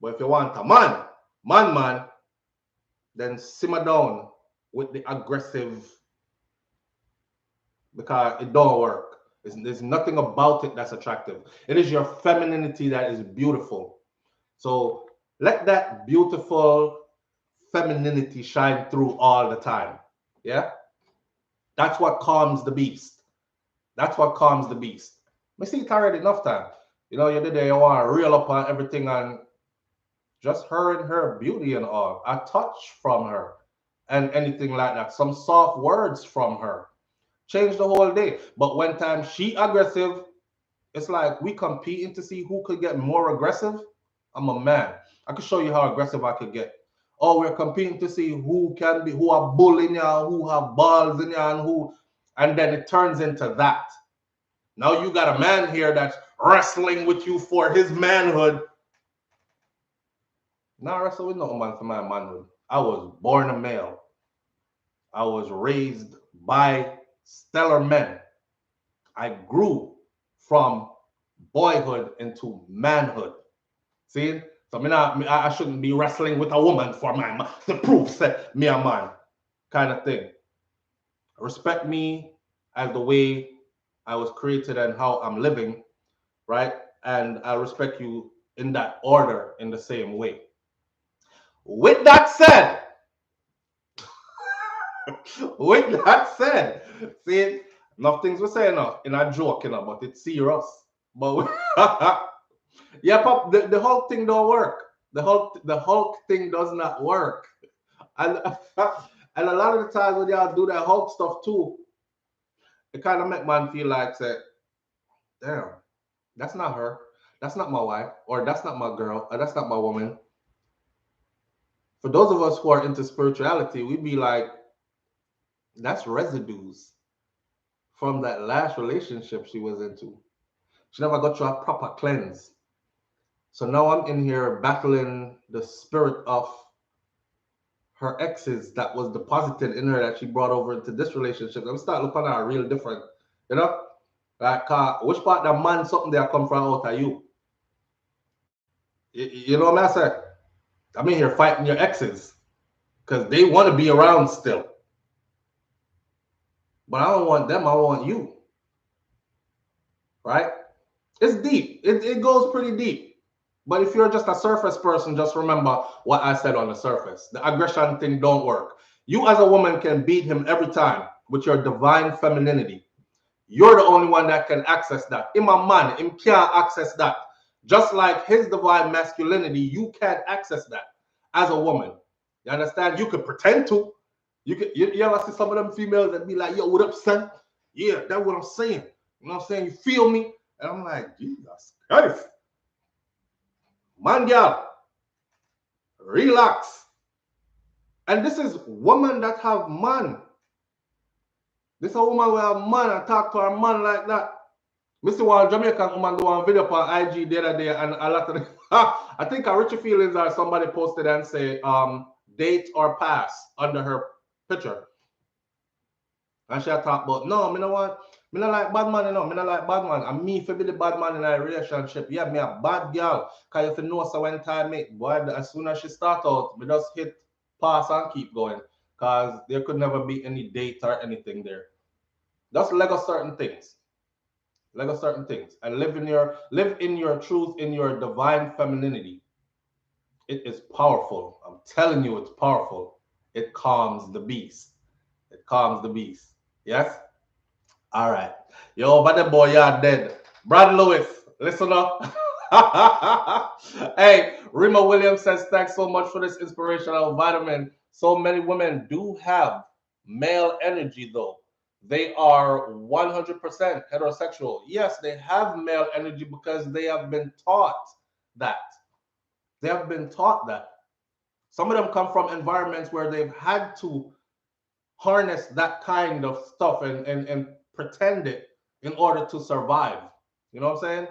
But if you want a man, then simmer down with the aggressive, because it don't work. There's nothing about it that's attractive. It is your femininity that is beautiful. So let that beautiful femininity shine through all the time. Yeah? That's what calms the beast. That's what calms the beast. I see it already enough time. You know, you're there, you want to reel up on everything and just her and her beauty and all. A touch from her and anything like that. Some soft words from her. Change the whole day. But when time she aggressive, it's like we competing to see who could get more aggressive. I'm a man. I could show you how aggressive I could get. Oh, we're competing to see who are bullying you, who have balls in you, and then it turns into that. Now you got a man here that's wrestling with you for his manhood. Not wrestle with no man for my manhood. I was born a male. I was raised by stellar men. I grew from boyhood into manhood. See? So I shouldn't be wrestling with a woman for my to prove that me a man, kind of thing. Respect me as the way I was created and how I'm living, right? And I respect you in that order in the same way. With that said, see, enough things we say enough in a joke, but it's serious. But yeah, Pop, the Hulk thing don't work. The Hulk thing does not work. And and a lot of the times when y'all do that Hulk stuff too, it kind of make man feel like say, damn, that's not her. That's not my wife, or that's not my girl, or that's not my woman. For those of us who are into spirituality, we'd be like, that's residues. from that last relationship she was into. She never got through a proper cleanse. So now I'm in here battling the spirit of her exes that was deposited in her that she brought over into this relationship. I'm starting looking at her real different, you know? Like, which part of the man something they come from out of you? You know what I'm saying? I'm in here fighting your exes because they want to be around still. But I don't want them, I want you. Right? It's deep. It goes pretty deep. But if you're just a surface person, just remember what I said on the surface. The aggression thing don't work. You as a woman can beat him every time with your divine femininity. You're the only one that can access that. Him a man, him can't access that. Just like his divine masculinity, you can't access that as a woman. You understand? You could pretend to. You ever see some of them females that be like, yo, what up, son? Yeah, that's what I'm saying. You know what I'm saying? You feel me? And I'm like, Jesus Christ. Man, girl, relax. And this is woman that have man. This is a woman with a man and talk to her man like that. Mr. One Jamaican woman do one video on IG the other day, and a lot of I think Richie Feelings or somebody posted and say date or pass under her picture. And she talk about, no, me no want, me not like bad man, you know, me not like bad man. And me if be the bad man in a relationship, yeah, me a bad girl. Cause if you know so when time make, boy, as soon as she start out, me just hit pass and keep going. Cause there could never be any date or anything there. Just let go certain things. Let go certain things. And live in your truth, in your divine femininity. It is powerful. I'm telling you, it's powerful. It calms the beast. It calms the beast. Yes? All right. Yo, but the boy, you're dead. Brad Lewis, listen up. Hey, Rima Williams says, thanks so much for this inspirational vitamin. So many women do have male energy, though. They are 100% heterosexual. Yes, they have male energy because they have been taught that. They have been taught that. Some of them come from environments where they've had to harness that kind of stuff and pretend it in order to survive. You know what I'm saying?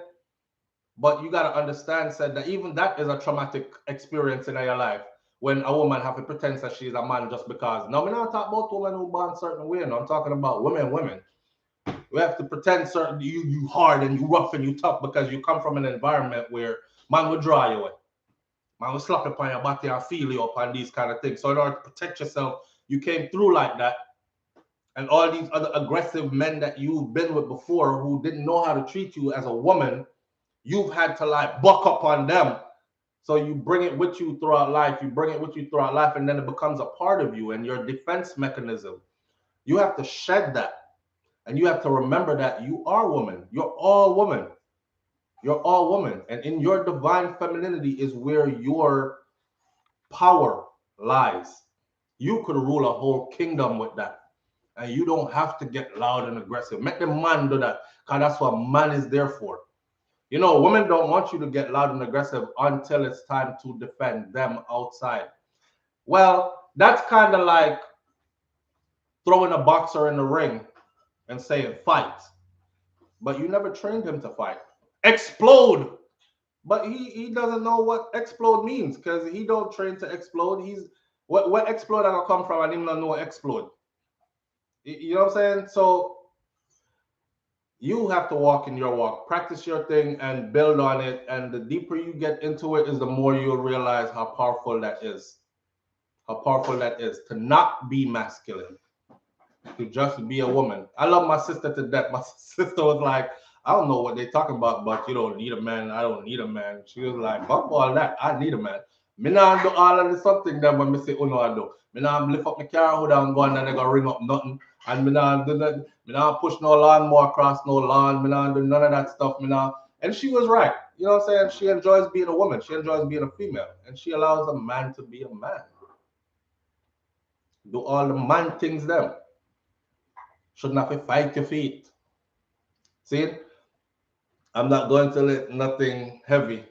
But you got to understand, said that even that is a traumatic experience in your life when a woman have to pretend that she's a man just because. No, I'm not talking about women who born certain way. No, I'm talking about women. We have to pretend certain you hard and you rough and you tough because you come from an environment where man will draw you away. Man will slap upon your body and feel you upon these kind of things. So in order to protect yourself, you came through like that. And all these other aggressive men that you've been with before who didn't know how to treat you as a woman, you've had to like buck up on them. So you bring it with you throughout life. And then it becomes a part of you and your defense mechanism. You have to shed that. And you have to remember that you are woman. You're all woman. You're all woman. And in your divine femininity is where your power lies. You could rule a whole kingdom with that. And you don't have to get loud and aggressive. Make the man do that, because that's what man is there for. You know, women don't want you to get loud and aggressive until it's time to defend them outside. Well, that's kind of like throwing a boxer in the ring and saying, fight. But you never trained him to fight. Explode! But he doesn't know what explode means because he don't train to explode. He's what explode that will come from, I didn't know explode. You know what I'm saying? So you have to walk in your walk, practice your thing and build on it. And the deeper you get into it is the more you'll realize how powerful that is. How powerful that is to not be masculine, to just be a woman. I love my sister to death. My sister was like, I don't know what they're talking about, but you don't need a man. I don't need a man. She was like, fuck all that. I need a man. Me not do all of the something that when me say, oh no, I do. Me not lift up my car hood and go and then they gonna ring up nothing. And me not do that. Me not push no lawn more across no lawn. Me not do none of that stuff. Me not. And she was right. You know what I'm saying? She enjoys being a woman. She enjoys being a female. And she allows a man to be a man. Do all the man things them. Should not be fight your feet. See? I'm not going to lift nothing heavy.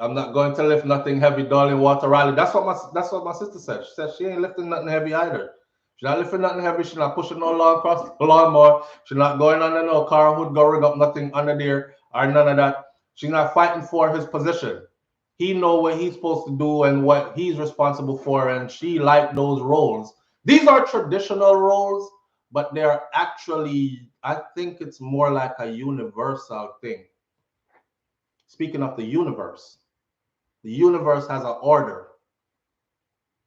I'm not going to lift nothing heavy, darling. Water rally. That's what my sister said. She said she ain't lifting nothing heavy either. She not lifting nothing heavy. She not pushing no lawn across the lawnmower. She not going under no car hood, go rig up nothing under there or none of that. She's not fighting for his position. He know what he's supposed to do and what he's responsible for, and she like those roles. These are traditional roles, but they're actually, I think it's more like a universal thing. Speaking of the universe has an order.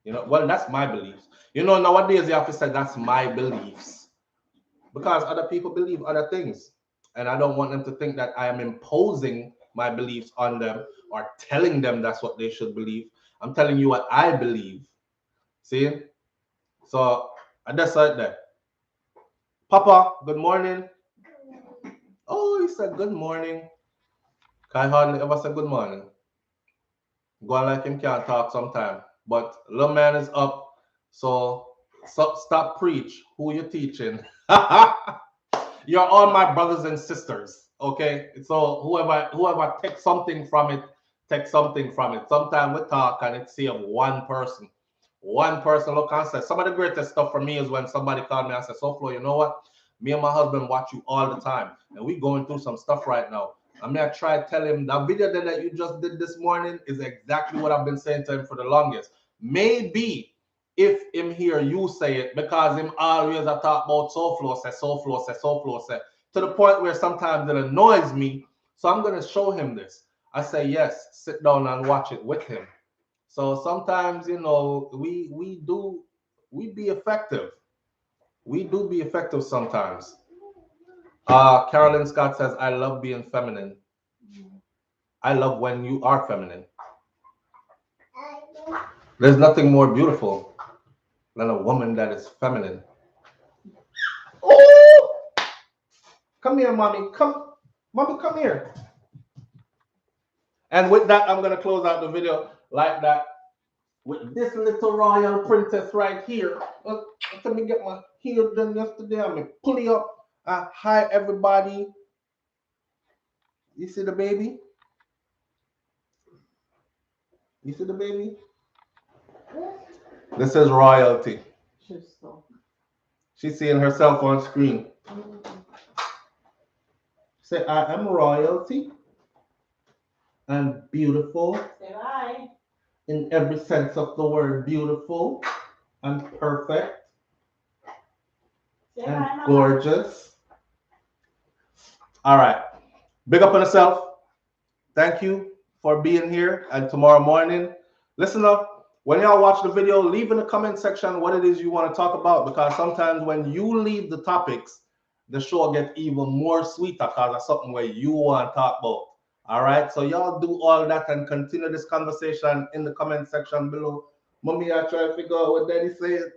Well, that's my beliefs. Nowadays you have to say that's my beliefs because other people believe other things. And I don't want them to think that I am imposing my beliefs on them or telling them that's what they should believe. I'm telling you what I believe. See? So I just said that. Papa, good morning. Oh, he said good morning. I hardly ever say good morning. Go on like him can't talk sometime. But little man is up. So stop preach. Who you teaching? You're all my brothers and sisters. Okay. So whoever takes something from it, take something from it. Sometimes we talk and it's see of one person. One person look and say, some of the greatest stuff for me is when somebody called me and said, SouFlo, you know what? Me and my husband watch you all the time. And we going through some stuff right now. I mean, I try to tell him that video that you just did this morning is exactly what I've been saying to him for the longest. Maybe if him hear you say it, because him always I talk about SouFlo say, SouFlo say, SouFlo say, to the point where sometimes it annoys me. So I'm going to show him this. I say, yes, sit down and watch it with him. So sometimes, we be effective. We do be effective sometimes. Carolyn Scott says, I love being feminine. I love when you are feminine. There's nothing more beautiful than a woman that is feminine. Oh! Come here, mommy. Mommy, come here. And with that, I'm going to close out the video like that with this little royal princess right here. Let me get my heel done yesterday. I'm going to pull you up. Hi, everybody. You see the baby? You see the baby? This is royalty. She's seeing herself on screen. Say, I am royalty and beautiful. Say bye. In every sense of the word, beautiful and perfect Say and bye, Mama. gorgeous. All right. Big up on yourself. Thank you for being here. And tomorrow morning, listen up. When y'all watch the video, leave in the comment section what it is you want to talk about, because sometimes when you leave the topics, the show gets even more sweeter because it's something where you want to talk about. All right. So y'all do all that and continue this conversation in the comment section below. Mommy, I try to figure out what Daddy said.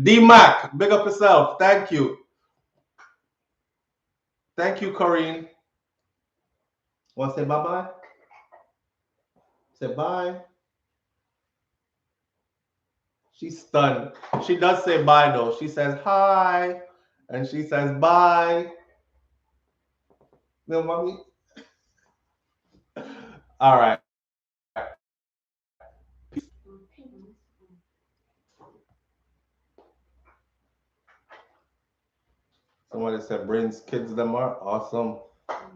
D-Mac, big up yourself. Thank you. Thank you, Corinne. Want to say bye-bye? Say bye. She's stunned. She does say bye, though. She says hi, and she says bye. No, mommy. All right. Somebody said Brain's kids them are awesome.